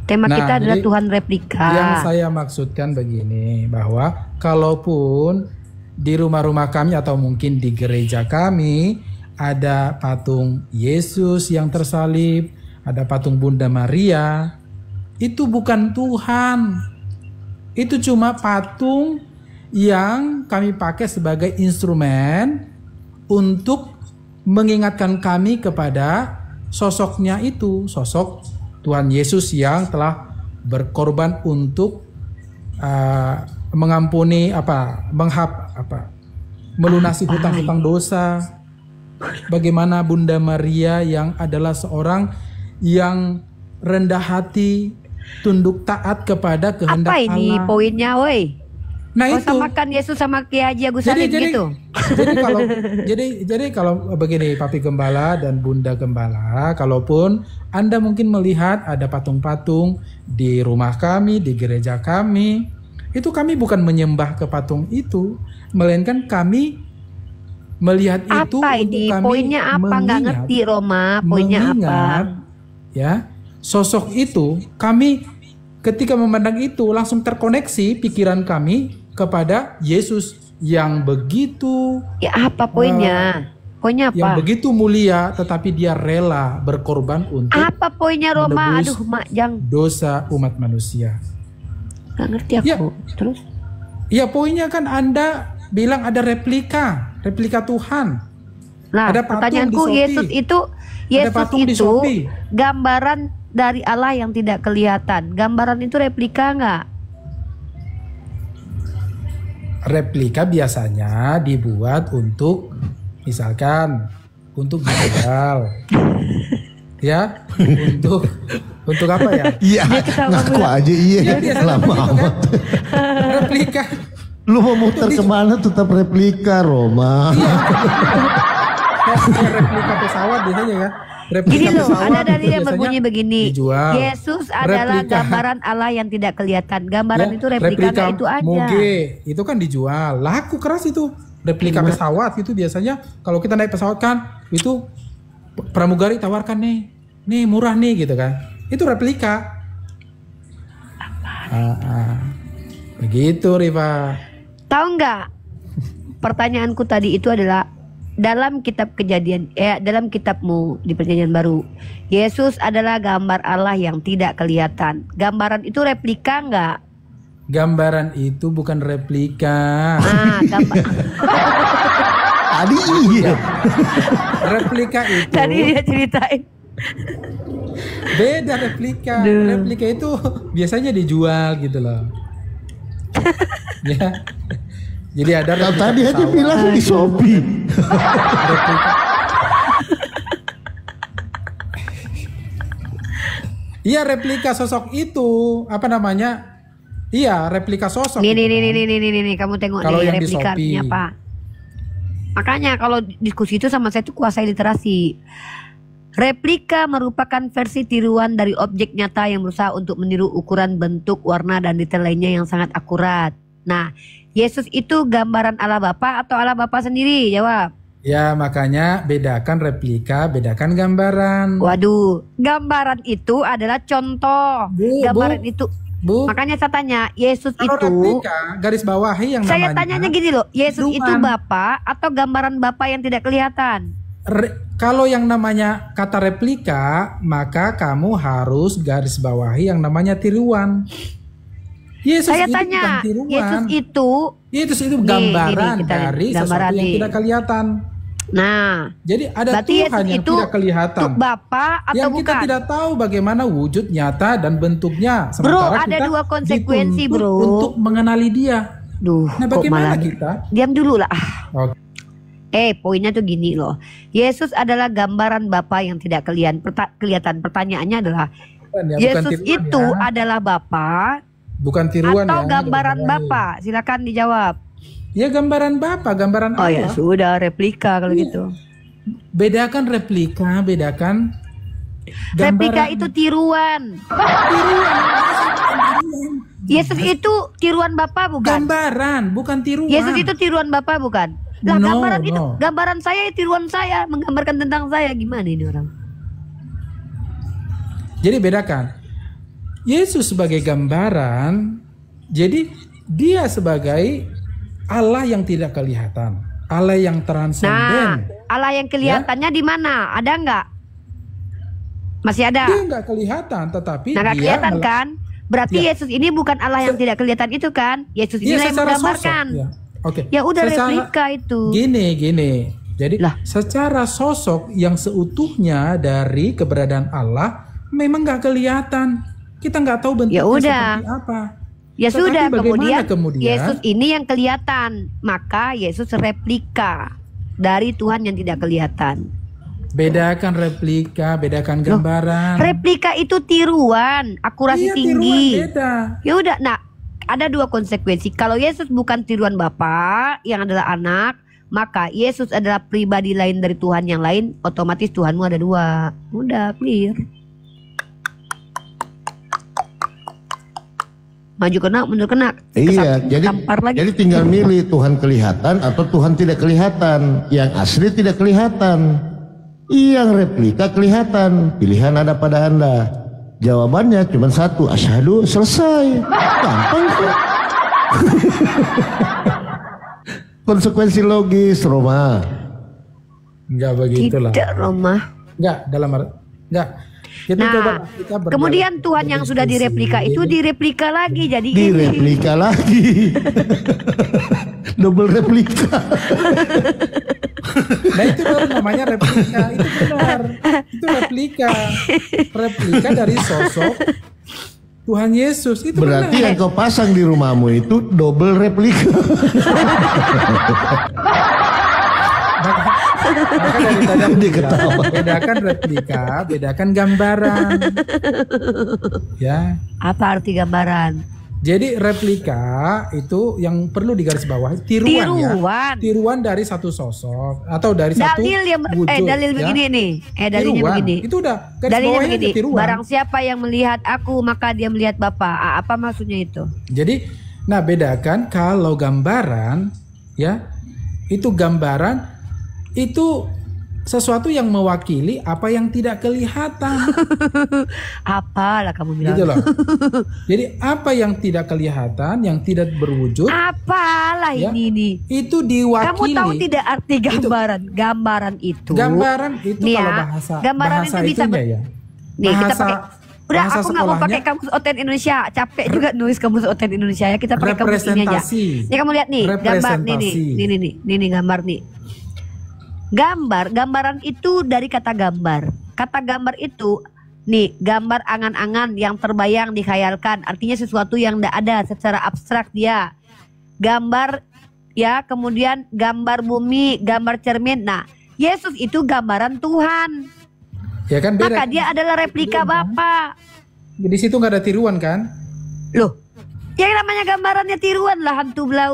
Tema Nah, kita adalah jadi Tuhan replika. Yang saya maksudkan begini, bahwa kalaupun di rumah-rumah kami atau mungkin di gereja kami ada patung Yesus yang tersalib, ada patung Bunda Maria, itu bukan Tuhan. Itu cuma patung yang kami pakai sebagai instrumen untuk mengingatkan kami kepada sosoknya itu, sosok Tuhan Yesus yang telah berkorban untuk mengampuni melunasi hutang-hutang dosa. Bagaimana Bunda Maria yang adalah seorang yang rendah hati, tunduk taat kepada kehendak Apa ini Allah. poinnya, woi? Nah Kau itu. samakan Yesus sama Kiai Haji Agus Salim gitu. Jadi kalau begini, Papi Gembala dan Bunda Gembala, kalaupun Anda mungkin melihat ada patung-patung di rumah kami, di gereja kami, itu kami bukan menyembah ke patung itu, melainkan kami melihat itu Apa untuk ini? kami Poinnya apa? Nggak ngerti Roma. Poinnya apa? mengingat, ya, sosok itu kami ketika memandang itu langsung terkoneksi pikiran kami kepada Yesus yang begitu Ya apa poinnya? Poinnya yang apa? begitu mulia, tetapi dia rela berkorban untuk Apa poinnya Roma? menebus Aduh, Mak Jang. dosa umat manusia. Nggak ngerti aku. Ya. Terus? Ya poinnya kan Anda bilang ada replika Tuhan. Nah, Ada patung pertanyaanku di Shopee. Yesus patung di itu Shopee. gambaran dari Allah yang tidak kelihatan. Gambaran itu replika nggak? Replika biasanya dibuat untuk misalkan untuk dijual. Ya, untuk apa ya? Iya, ngaku aja iya. Ya, biasanya Lama begitu kan. amat. Replika. Lu mau muter kemana tetap replika, Roma. Kayak replika pesawat biasanya ya. Replika Gini loh, pesawat ada itu dari yang biasanya berbunyi begini. dijual. Yesus adalah Replika. gambaran Allah yang tidak kelihatan. Gambaran Ya, itu replika nggak itu aja. Moge itu kan dijual, laku keras itu. Replika pesawat itu biasanya kalau kita naik pesawat kan itu pramugari tawarkan nih murah nih gitu kan. Itu replika. Begitu Riva. Tahu nggak? Pertanyaanku tadi itu adalah dalam kitab Kejadian, dalam kitabmu di Perjanjian Baru, Yesus adalah gambar Allah yang tidak kelihatan. Gambaran itu replika nggak? Gambaran itu bukan replika. Ah, gambar. Tadi iya. Replika itu Tadi dia ceritain. beda replika. Replika itu biasanya dijual gitu loh. Ya. Jadi ada Nah, replika tadi aja pesawat. bilang di Shopee. Replika. Iya, replika sosok itu apa namanya? Iya, replika sosok. Nih, itu nih, kan. kamu tengok Kalau nih yang di replika Shopee. artinya apa? Makanya kalau diskusi itu sama saya tuh kuasai literasi. Replika merupakan versi tiruan dari objek nyata yang berusaha untuk meniru ukuran, bentuk, warna, dan detail lainnya yang sangat akurat. Nah, Yesus itu gambaran Allah Bapa atau Allah Bapa sendiri? Jawab. Ya, makanya bedakan replika, bedakan gambaran. Waduh, gambaran itu adalah contoh. Gambaran itu. Bu, Makanya saya tanya, Yesus kalau itu. replika, garis bawahi yang Saya namanya. tanyanya gini loh, Yesus tiruan. itu Bapa atau gambaran Bapa yang tidak kelihatan? Kalau yang namanya kata replika, maka kamu harus garis bawahi yang namanya tiruan. Yesus Saya itu tanya, bukan tiruan. Yesus itu Yesus itu gambaran kita lihat, dari gambaran sesuatu yang nih. tidak kelihatan. Nah, Jadi ada berarti Tuhan Yesus yang itu tidak kelihatan. tuh Bapa atau Yang bukan? kita tidak tahu bagaimana wujud nyata dan bentuknya. Bro, Sementara ada kita dua konsekuensi, dituntut bro. untuk mengenali dia. Duh, Nah, kok bagaimana malah kita? diam dulu lah. Oke. Poinnya tuh gini loh. Yesus adalah gambaran Bapa yang tidak kelihatan. Pertanyaannya adalah, Ya, bukan Yesus tiruan itu ya. adalah Bapa Bukan tiruan atau ya, gambaran garis bawahi. Bapa? Silakan dijawab. Ya gambaran Bapa, gambaran Oh ya Allah. sudah, replika kalau gitu. Bedakan replika, bedakan Replika gambaran. itu tiruan. Yesus itu tiruan Bapa bukan? Gambaran, bukan tiruan. Yesus itu tiruan Bapa bukan? Lah No, gambaran itu, no. gambaran saya tiruan saya, menggambarkan tentang saya. Gimana ini orang? Jadi bedakan. Yesus sebagai gambaran, jadi dia sebagai Allah yang tidak kelihatan, Allah yang Nah, transenden. Allah yang kelihatannya di mana? Ada nggak? Masih ada. Dia nggak kelihatan, tetapi Nah, nggak dia kelihatan kan? Berarti Ya. Yesus ini bukan Allah yang tidak kelihatan itu kan? Yesus Iya, ini yang secara menggambarkan. sosok. Ya. Oke. Ya udah Secara- replika itu. Gini. Jadi Lah. secara sosok yang seutuhnya dari keberadaan Allah memang nggak kelihatan. Kita nggak tahu bentuknya Ya udah. seperti apa. Ya Tetapi sudah, bagaimana kemudian kemudian? Yesus ini yang kelihatan. Maka Yesus replika dari Tuhan yang tidak kelihatan. Bedakan replika, bedakan Loh, gambaran. Replika itu tiruan, akurasi Iya, tinggi. tiruan beda. Ya udah, nah ada dua konsekuensi. Kalau Yesus bukan tiruan Bapa yang adalah anak, maka Yesus adalah pribadi lain dari Tuhan yang lain. Otomatis Tuhanmu ada dua. Udah clear. Maju kena, mundur kena. Iya, Tampar lagi. jadi tinggal milih Tuhan kelihatan atau Tuhan tidak kelihatan. Yang asli tidak kelihatan. Yang replika kelihatan. Pilihan ada pada Anda. Jawabannya cuma satu, asyhadu, selesai. Gampang kok. Konsekuensi logis, Roma. Enggak begitulah. Tidak, Roma. Enggak dalam enggak. Kita Nah, kita berdialog, kemudian Tuhan yang sudah direplika itu direplika lagi jadi ini. Direplika lagi. Double replika. Nah itu baru namanya replika. Itu benar. Itu replika. Replika dari sosok Tuhan Yesus. Itu Berarti benar. yang kau pasang di rumahmu itu double replika. Maka dari tadi aku Dia bilang, ketawa. bedakan replika, bedakan gambaran. Ya. Apa arti gambaran? Jadi replika itu yang perlu digarisbawahi tiruan, ya. Tiruan dari satu sosok atau dari satu Dalil yang wujud, dalil ya. begini nih. Dalilnya Tiruan. begini. Itu udah garis Dalilnya bawahnya begini. aja tiruan. Barang siapa yang melihat aku maka dia melihat Bapa. Apa maksudnya itu? Jadi, nah bedakan kalau gambaran, ya, itu gambaran itu sesuatu yang mewakili apa yang tidak kelihatan, Apalah kamu bilang? gitu loh. Jadi apa yang tidak kelihatan, yang tidak berwujud, Apalah Ya. ini nih? itu Kamu diwakili. tahu tidak arti gambaran? Gambaran itu. Gambaran itu Nih kalau ya, bahasa, gambaran bahasa itu bisa itunya ya. Nih kita Bahasa- pakai. Udah bahasa aku nggak mau pakai sekolahnya kamus OTN Indonesia. Capek juga nulis kamus OTN Indonesia ya. Kita pakai kamus ini aja. representasi. Nih kamu lihat nih gambar nih Representasi. nih gambar nih. Gambaran itu dari kata gambar. Kata gambar itu nih gambar angan-angan yang terbayang dikhayalkan. Artinya sesuatu yang tidak ada secara abstrak dia. Gambar ya, kemudian gambar bumi, gambar cermin. Nah, Yesus itu gambaran Tuhan. Ya kan beda. Maka dia adalah replika Bapa. Di situ nggak ada tiruan kan? Loh, Yang namanya gambarannya tiruan lah, hantu belau.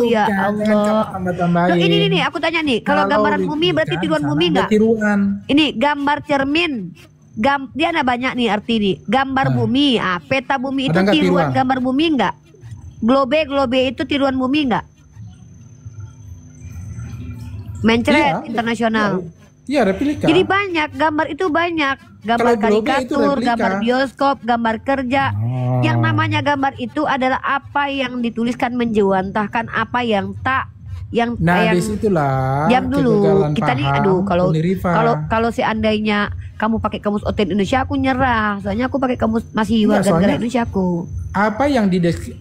Ya Jangan Allah. kamu tambah-tambahin. Loh, ini aku tanya nih, kalau gambaran bumi berarti tiruan bumi nggak? Tiruan. Ini gambar cermin. Dia ada banyak nih arti nih. Gambar bumi, peta bumi itu Ada nggak tiruan tiruan? gambar bumi nggak? Globe itu tiruan bumi nggak? Mencret Iya. internasional. Iya, replika. Jadi banyak gambar itu banyak. Gambar Kalau globe itu karikatur, replika. gambar bioskop, gambar kerja. Oh. Yang namanya gambar itu adalah apa yang dituliskan menjewantahkan apa yang tak yang Nah, yang disitulah diam dulu. kegagalan Kita nih paham aduh kalau Uni Rifa. kalau seandainya kamu pakai kamus OT Indonesia aku nyerah. Soalnya aku pakai kamus masih Enggak, warga negara soalnya- Indonesia aku. apa yang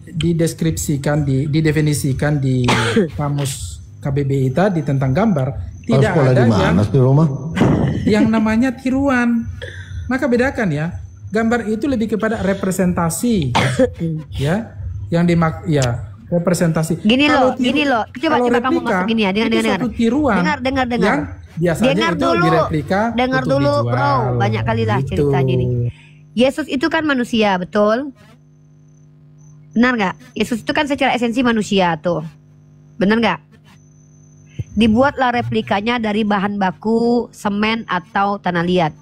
dideskripsikan didefinisikan di kamus KBBI tadi tentang gambar Kalau tidak sekolah ada di mana di rumah? yang namanya tiruan. Maka bedakan ya. Gambar itu lebih kepada representasi. Ya. Yang representasi. Gini Kalau loh. Coba kalau kamu replika, masuk gini ya. itu Dengar. satu tiruan. Dengar. Yang biasanya Dengar itu dulu. direplika Dengar untuk dulu, dijual. bro. Banyak kali lah Gitu. ceritanya nih. Yesus itu kan manusia, betul? Benar nggak? Yesus itu kan secara esensi manusia tuh. Benar nggak? Dibuatlah replikanya dari bahan baku semen atau tanah liat.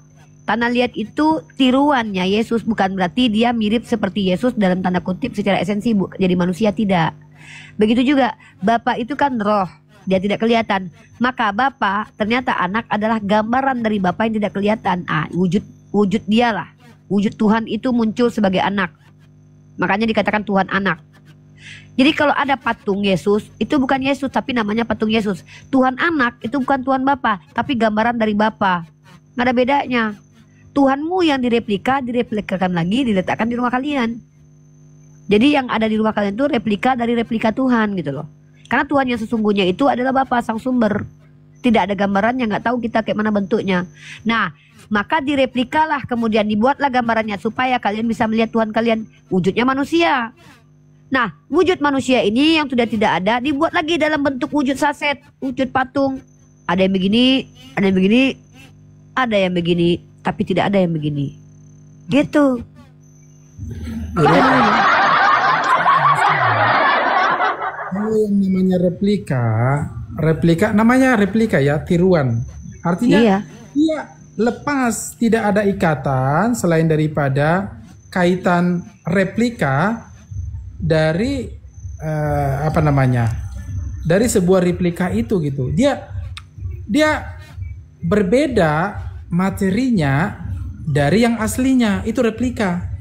Tanah liat itu tiruannya Yesus, bukan berarti dia mirip seperti Yesus dalam tanda kutip secara esensi jadi manusia, tidak. Begitu juga Bapa itu kan roh, dia tidak kelihatan. Maka Bapa ternyata anak adalah gambaran dari Bapa yang tidak kelihatan. Wujud dialah. Wujud Tuhan itu muncul sebagai anak. Makanya dikatakan Tuhan anak. Jadi kalau ada patung Yesus, itu bukan Yesus tapi namanya patung Yesus. Tuhan anak itu bukan Tuhan Bapa, tapi gambaran dari Bapa. Nggak ada bedanya. Tuhanmu yang direplikakan lagi, diletakkan di rumah kalian. Jadi yang ada di rumah kalian itu replika dari replika Tuhan gitu loh. Karena Tuhan yang sesungguhnya itu adalah Bapa sang sumber. Tidak ada gambarannya, nggak tahu kita kayak mana bentuknya. Nah, maka direplikalah, kemudian dibuatlah gambarannya supaya kalian bisa melihat Tuhan kalian wujudnya manusia. Nah, wujud manusia ini yang sudah tidak ada dibuat lagi dalam bentuk wujud saset, wujud patung. Ada yang begini, ada yang begini, ada yang begini, tapi tidak ada yang begini. Gitu. Kalau yang namanya replika namanya replika ya, tiruan. Artinya Iya. dia lepas, tidak ada ikatan selain daripada kaitan replika dari dari sebuah replika itu gitu. Dia berbeda materinya dari yang aslinya, itu replika.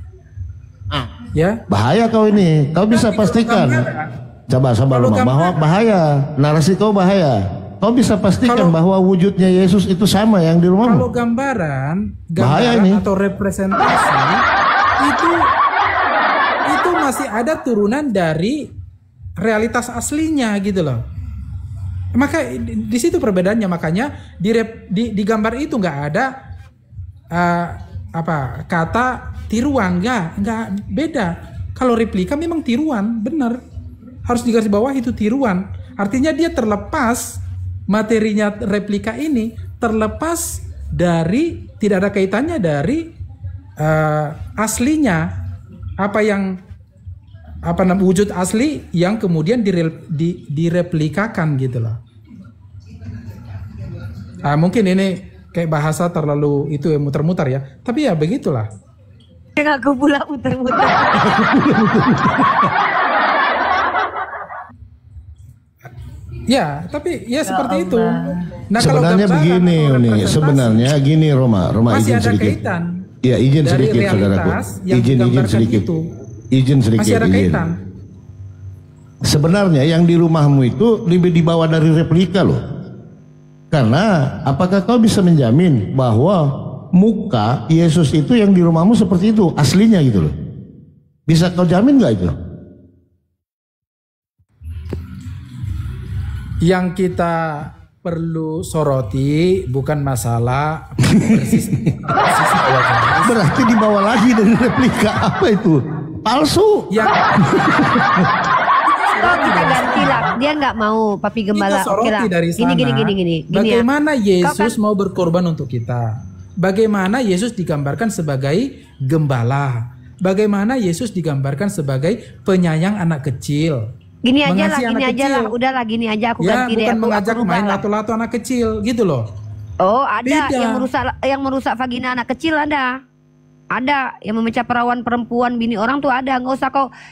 Ya. Bahaya kau ini. Kau bisa Tapi kalau pastikan. gambaran, Coba sabar kalau rumah bahwa gambaran- bahaya. Narasi kau bahaya. Kau bisa pastikan Kalau- bahwa wujudnya Yesus itu sama yang di kalau rumahmu. gambaran Bahaya ini. atau representasi itu masih ada turunan dari realitas aslinya gitu loh. Maka di situ perbedaannya, makanya di gambar itu nggak ada kata tiruan, nggak beda. Kalau replika memang tiruan, benar, harus digarisbawahi itu tiruan. Artinya dia terlepas, materinya replika ini terlepas dari, tidak ada kaitannya dari aslinya, wujud asli yang kemudian direplikakan gitu loh. Mungkin ini kayak bahasa terlalu itu muter-muter ya, tapi ya begitulah. Yang aku pula muter-muter. Ya, tapi ya seperti itu. Nah, kalau Sebenarnya gambaran begini, atau Uni. representasi, Sebenarnya gini, Roma masih izin ada sedikit. kaitan. Iya, izin dari sedikit, saudaraku. realitas yang Izin digambarkan sedikit. itu. Izin sedikit. Masih ada izin. kaitan. Sebenarnya yang di rumahmu itu lebih dibawa dari replika loh. Karena apakah kau bisa menjamin bahwa muka Yesus itu yang di rumahmu seperti itu aslinya gitu loh? Bisa kau jamin nggak itu? Yang kita perlu soroti bukan masalah persis Berarti dibawa lagi dari replika, apa itu? Palsu. yang Oh, kita gantilah. Dia nggak mau papi gembala. kita soroti Oke lah. dari sana. Gini ya. Bagaimana Yesus Kau mau berkorban untuk kita? Bagaimana Yesus digambarkan sebagai gembala? bagaimana Yesus digambarkan sebagai penyayang anak kecil. Gini aja lah, Mengasihi gini anak aja lah. kecil. Udahlah gini aja aku Ya, ganti deh. bukan Aku mengajak rubah main lah. lato-lato anak kecil gitu loh. Oh, ada Beda. yang merusak vagina anak kecil ada. Ada yang memecah perawan perempuan bini orang tuh ada.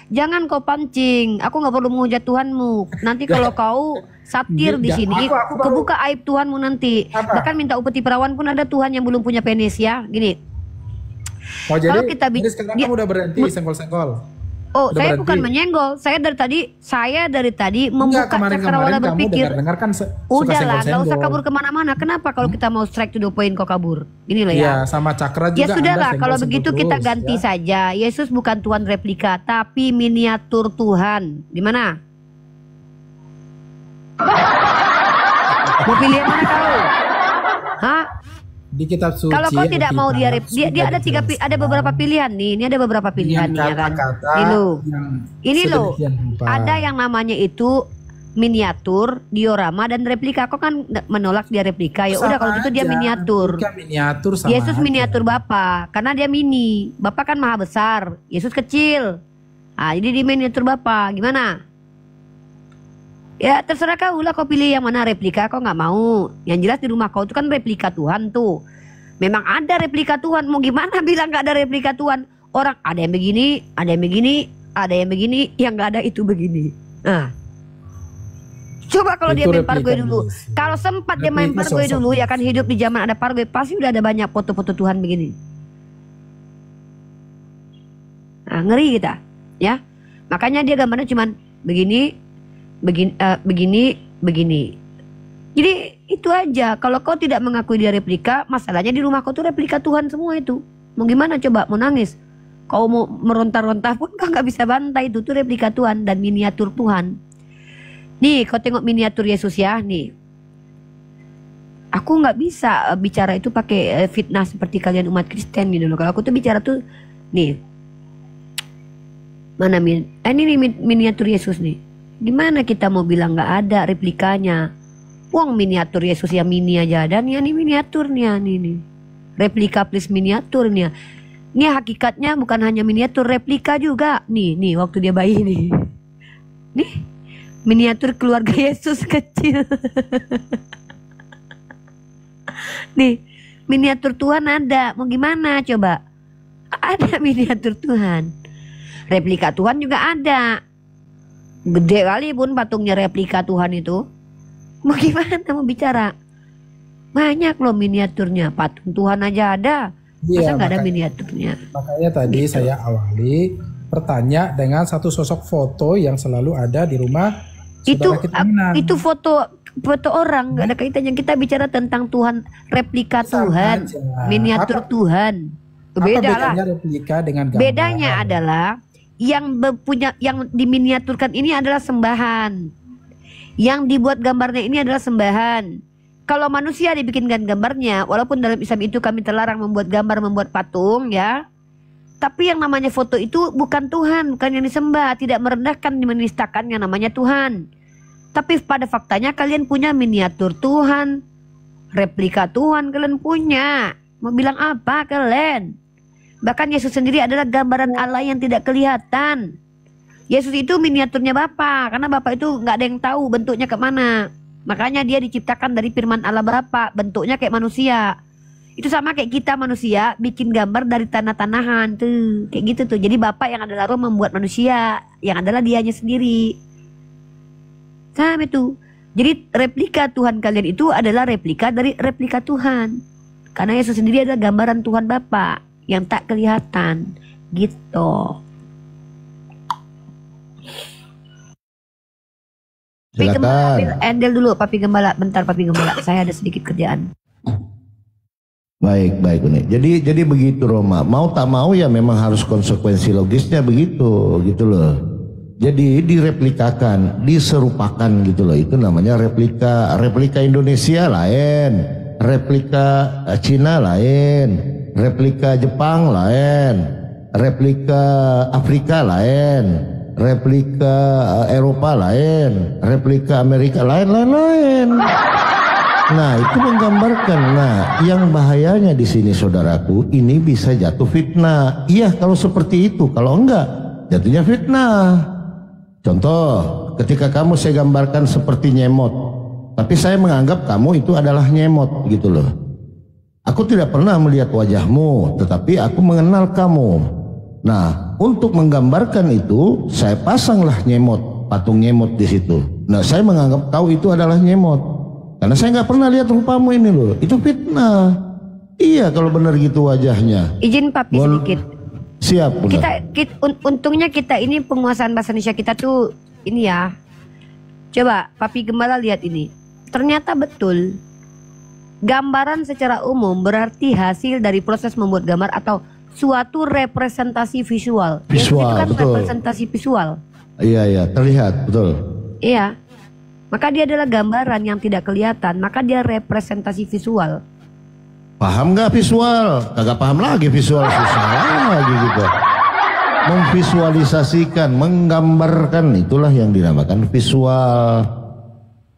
Jangan kau pancing. Aku nggak perlu menghujat Tuhanmu. Nanti kalau kau satir di Enggak, sini, aku baru- kebuka aib Tuhanmu nanti. Apa? Bahkan minta upeti perawan pun ada Tuhan yang belum punya penis ya. Gini. Oh, jadi Jadi sekarang kamu udah berhenti senggol-senggol. Oh, Udah saya berhenti. bukan menyenggol. Saya dari tadi membuka cakrawala kamu berpikir. dengar kan suka Udahlah, nggak usah senggol-senggol. kabur kemana-mana. Kenapa kalau kita mau strike to the point kau kabur? Gini loh Iya, ya. sama Cakra juga. Ya sudahlah, Anda kalau senggol-senggol begitu kita terus, ganti ya. saja. Yesus bukan Tuhan replika, tapi miniatur Tuhan. Di mana? Mau pilih yang mana kau? Hah? Di kitab suci. Kalau kau tidak mau dia sudah ada dijelaskan. ada beberapa pilihan nih. Ini ada beberapa pilihan nih ya kan. Kata-kata yang Ini loh. sedemikian rupa. Ada yang namanya itu miniatur, diorama dan replika. Kok kan menolak dia replika? Ya udah Sama kalau gitu dia aja. miniatur. Jika miniatur sama Yesus aja. miniatur Bapa karena dia mini. Bapa kan maha besar, Yesus kecil. Ah, jadi di miniatur Bapa. Gimana? Ya terserah kau lah, kau pilih yang mana replika. Kau nggak mau. Yang jelas di rumah kau itu kan replika Tuhan tuh. Memang ada replika Tuhan. Mau gimana bilang nggak ada replika Tuhan? Orang ada yang begini, ada yang begini, ada yang begini, yang nggak ada itu begini. Nah, coba kalau dia Itu main pargoy replika dulu. Yesus. Kalau sempat dia main Replika pargoy sosok dulu, ya kan hidup di zaman ada pargoy, pasti udah ada banyak foto-foto Tuhan begini. Nah, ngeri kita, ya. Makanya dia gambarnya cuman begini, begini. Jadi itu aja. Kalau kau tidak mengakui dia replika, masalahnya di rumah kau tuh replika Tuhan semua itu. Mau gimana coba? Mau nangis? Kau mau meronta-ronta pun kau nggak bisa bantai, itu tuh replika Tuhan dan miniatur Tuhan. Nih, kau tengok miniatur Yesus ya, nih. Aku nggak bisa bicara itu pakai fitnah seperti kalian umat Kristen gitu loh. Kalau aku tuh bicara tuh, nih. Mana ini nih miniatur Yesus nih. Gimana kita mau bilang nggak ada replikanya? Uang miniatur Yesus yang mini aja ada nih, ini miniaturnya nih. Replika plus miniaturnya. Ini hakikatnya bukan hanya miniatur, replika juga. Nih waktu dia bayi nih. Nih miniatur keluarga Yesus kecil. Nih miniatur Tuhan ada. Mau gimana coba? Ada miniatur Tuhan. Replika Tuhan juga ada. Gede kali pun patungnya replika Tuhan itu. Mau gimana mau bicara? Banyak loh miniaturnya. Patung Tuhan aja ada. Masa nggak ada miniaturnya? Makanya tadi saya awali bertanya dengan satu sosok foto yang selalu ada di rumah saudara kita Minang. Itu foto orang, nggak ada kaitannya. Kita bicara tentang Tuhan, replika Sama Tuhan, aja. miniatur Apa- Tuhan. Apa Beda lah. bedanya replika dengan gambar? Bedanya adalah yang diminiaturkan ini adalah sembahan. Yang dibuat gambarnya ini adalah sembahan. Kalau manusia dibikinkan gambarnya, walaupun dalam Islam itu kami terlarang membuat gambar, membuat patung ya. Tapi yang namanya foto itu bukan Tuhan, bukan yang disembah, tidak merendahkan, menistakan yang namanya Tuhan. Tapi pada faktanya kalian punya miniatur Tuhan, replika Tuhan kalian punya. Mau bilang apa kalian? Bahkan Yesus sendiri adalah gambaran Allah yang tidak kelihatan. Yesus itu miniaturnya Bapa, karena Bapa itu nggak ada yang tahu bentuknya kemana. Makanya dia diciptakan dari firman Allah Bapa, bentuknya kayak manusia. Itu sama kayak kita manusia bikin gambar dari tanah-tanahan tuh, kayak gitu tuh. Jadi Bapa yang adalah roh membuat manusia, yang adalah dianya sendiri. Sama itu. Jadi replika Tuhan kalian itu adalah replika dari replika Tuhan. Karena Yesus sendiri adalah gambaran Tuhan Bapa yang tak kelihatan gitu. Silakan. Endel dulu Papi Gembala, bentar Papi Gembala, saya ada sedikit kerjaan. Baik Uni. Jadi begitu Roma. Mau tak mau ya memang harus konsekuensi logisnya begitu gitu loh. Jadi direplikakan, diserupakan gitu loh. Itu namanya replika. Replika Indonesia lain, replika Cina lain, replika Jepang lain, replika Afrika lain, replika Eropa lain, replika Amerika lain. Nah, itu menggambarkan. Nah, yang bahayanya di sini saudaraku, ini bisa jatuh fitnah. Iya, kalau seperti itu. Kalau enggak, jatuhnya fitnah. Contoh, ketika kamu saya gambarkan seperti nyemot, tapi saya menganggap kamu itu adalah nyemot gitu loh. Aku tidak pernah melihat wajahmu, tetapi aku mengenal kamu. Nah, untuk menggambarkan itu, saya pasanglah nyemot, patung nyemot di situ. Nah, saya menganggap kau itu adalah nyemot. Karena saya nggak pernah lihat rupamu ini loh. Itu fitnah. Iya, kalau benar gitu wajahnya. Izin papi sedikit. Siap. Untungnya kita ini penguasaan bahasa Indonesia kita tuh ini ya. Coba papi gembala lihat ini. Ternyata betul. Gambaran secara umum berarti hasil dari proses membuat gambar atau suatu representasi visual. Visual, itu kan betul. representasi visual. Iya, terlihat, betul. Iya. Maka dia adalah gambaran yang tidak kelihatan, maka dia representasi visual. Paham nggak visual? Kagak paham lagi visual, susah lagi gitu. Memvisualisasikan, menggambarkan, itulah yang dinamakan visual.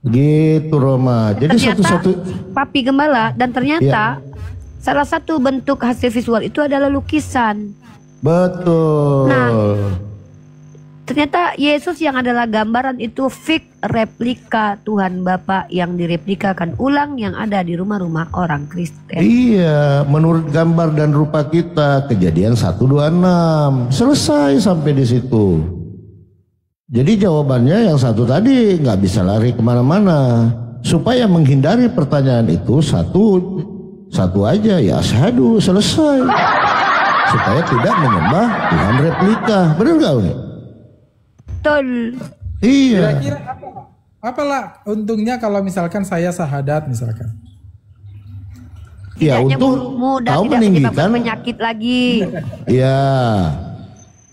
Gitu Roma. Jadi satu-satu papi gembala dan ternyata salah satu bentuk hasil visual itu adalah lukisan. Betul. Nah, ternyata Yesus yang adalah gambaran itu fik replika Tuhan Bapa yang direplikakan ulang yang ada di rumah-rumah orang Kristen. Iya, menurut gambar dan rupa kita, Kejadian 1:26. Selesai sampai di situ. Jadi jawabannya yang satu tadi nggak bisa lari kemana-mana. Supaya menghindari pertanyaan itu satu aja ya asyhadu, selesai. Supaya tidak menyembah Tuhan replika. Benar nggak Uni? Betul. Iya. Kira-kira apalah untungnya kalau misalkan saya sahadat misalkan? Ya Tidaknya untuk mudah kau tidak meninggikan menyebabkan penyakit lagi. Iya.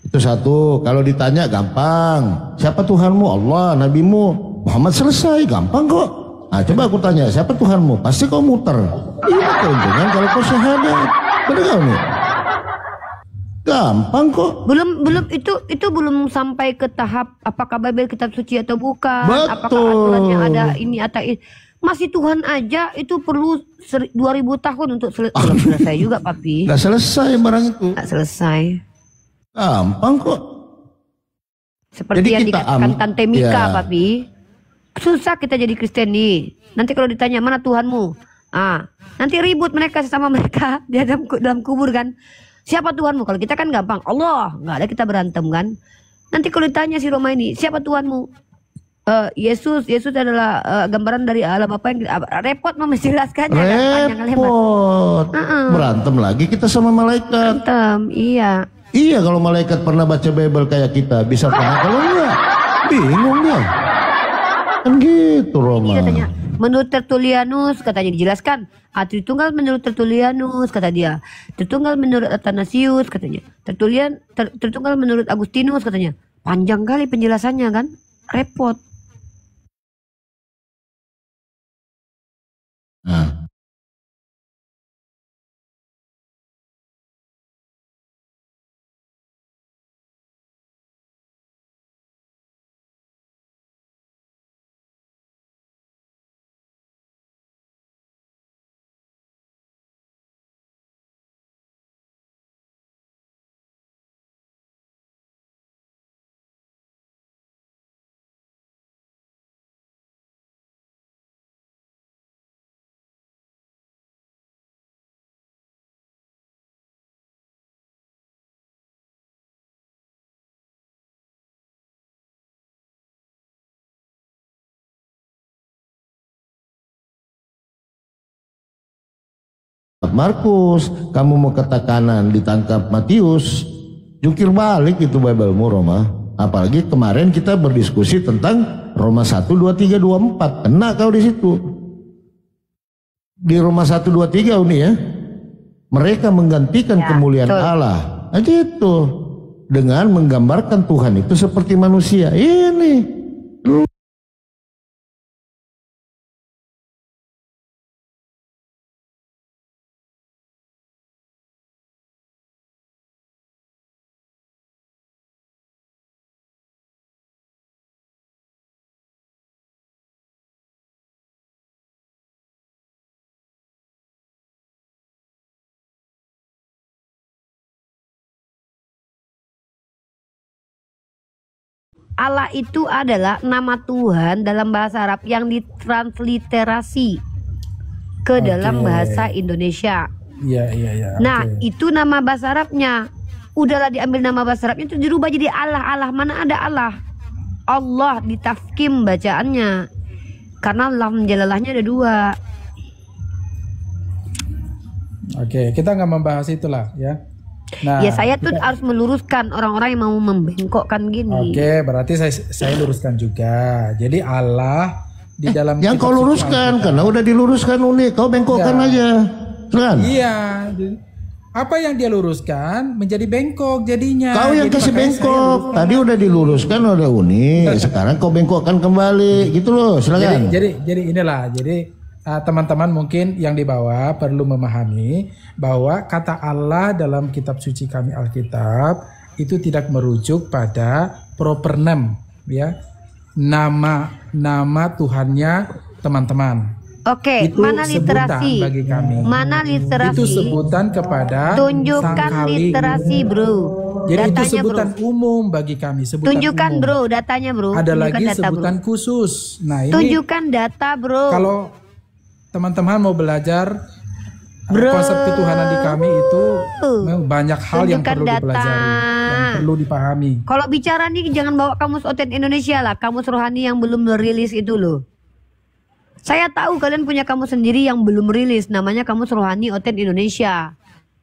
Itu satu. Kalau ditanya gampang. Siapa Tuhanmu? Allah. Nabimu Muhammad, selesai. Gampang kok. Nah coba aku tanya, siapa Tuhanmu? Pasti kau muter. Iya keuntungan kalau kau syahadat. Benar gak nih? Gampang kok. Belum itu belum sampai ke tahap apakah Bible kitab suci atau bukan. Betul. Apakah aturan yang ada ini atau ini. Masih Tuhan aja itu perlu 2000 tahun untuk belum selesai juga papi. Gak selesai barang itu. Gak selesai. Gampang kok. Seperti Jadi yang kita dikatakan Tante Mika, ya. papi. Susah kita jadi Kristen nih. Nanti kalau ditanya mana Tuhanmu, nanti ribut mereka sesama mereka di dalam kubur kan. Siapa Tuhanmu? Kalau kita kan gampang, Allah. Nggak ada kita berantem kan. Nanti kalau ditanya si Roma ini, siapa Tuhanmu? Yesus adalah gambaran dari Allah Bapa yang repot menjelaskannya. Repot. Berantem lagi kita sama malaikat. Berantem, iya. Iya, kalau malaikat pernah baca Bible kayak kita bisa pernah, kalau enggak bingung dia. Kan gitu Roma. Katanya, menurut Tertullianus katanya dijelaskan, Tritunggal menurut Tertullianus kata dia, Tritunggal menurut Athanasius katanya, Tritunggal menurut Agustinus katanya. Panjang kali penjelasannya kan, repot. Nah. Markus, kamu mau ke kanan ditangkap Matius, jungkir balik itu Bible-mu Roma. Apalagi kemarin kita berdiskusi tentang Roma 1, 2, 3, 2, 4. Kena kau di situ. Di Roma 1, 2, 3 Uni ya. Mereka menggantikan kemuliaan Allah. Aja itu. Dengan menggambarkan Tuhan itu seperti manusia. Ini Allah itu adalah nama Tuhan dalam bahasa Arab yang ditransliterasi ke dalam bahasa Indonesia. Iya. Nah, itu nama bahasa Arabnya. Udahlah diambil nama bahasa Arabnya itu dirubah jadi Allah. Allah mana ada Allah? Allah ditafkim bacaannya. Karena lam jalalahnya ada 2. Oke, kita nggak membahas itulah ya. Nah, ya saya tuh harus meluruskan orang-orang yang mau membengkokkan gini. Oke, berarti saya luruskan juga. Jadi Allah di dalam yang kitab kau suci luruskan Alkitab. karena udah diluruskan Uni, kau bengkokkan aja. Silakan. Iya. Apa yang dia luruskan menjadi bengkok jadinya. Kau yang Jadi kasih makanya saya bengkok. luruskan. Tadi udah diluruskan oleh Uni, sekarang kau bengkokkan kembali. Gitu loh, silakan. Jadi inilah. Jadi teman-teman mungkin yang di bawah perlu memahami bahwa kata Allah dalam kitab suci kami Alkitab itu tidak merujuk pada proper name, ya, nama Tuhannya teman-teman. Oke, Itu mana sebutan literasi? bagi kami. Mana literasi? Itu sebutan kepada Tunjukkan sang kali. literasi, bro. Jadi itu Datanya, sebutan bro. umum bagi kami. Sebutan Tunjukkan, umum. bro, datanya, bro. Ada Tunjukkan lagi data, sebutan bro. khusus. Nah ini Tunjukkan data, bro. kalau teman-teman mau belajar Bro. konsep ketuhanan di kami itu memang banyak hal yang Tunjukkan perlu data. dipelajari, yang perlu dipahami. Kalau bicara nih jangan bawa kamus oten Indonesia lah, kamus rohani yang belum rilis itu loh. Saya tahu kalian punya kamus sendiri yang belum rilis, namanya kamus rohani oten Indonesia.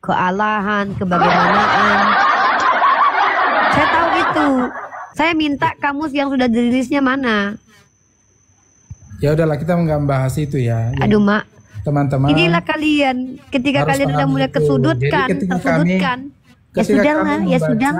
Kealahan, kebagaimanaan. Saya tahu itu. Saya minta kamus yang sudah dirilisnya mana. Ya udahlah kita nggak membahas itu ya. Aduh, Mak. Teman-teman. Inilah kalian ketika Harus kalian udah pahami mulai itu. kesudutkan, Jadi ketika tersudutkan. Ya ketika sudah kami lah, ya membaca sudah lah.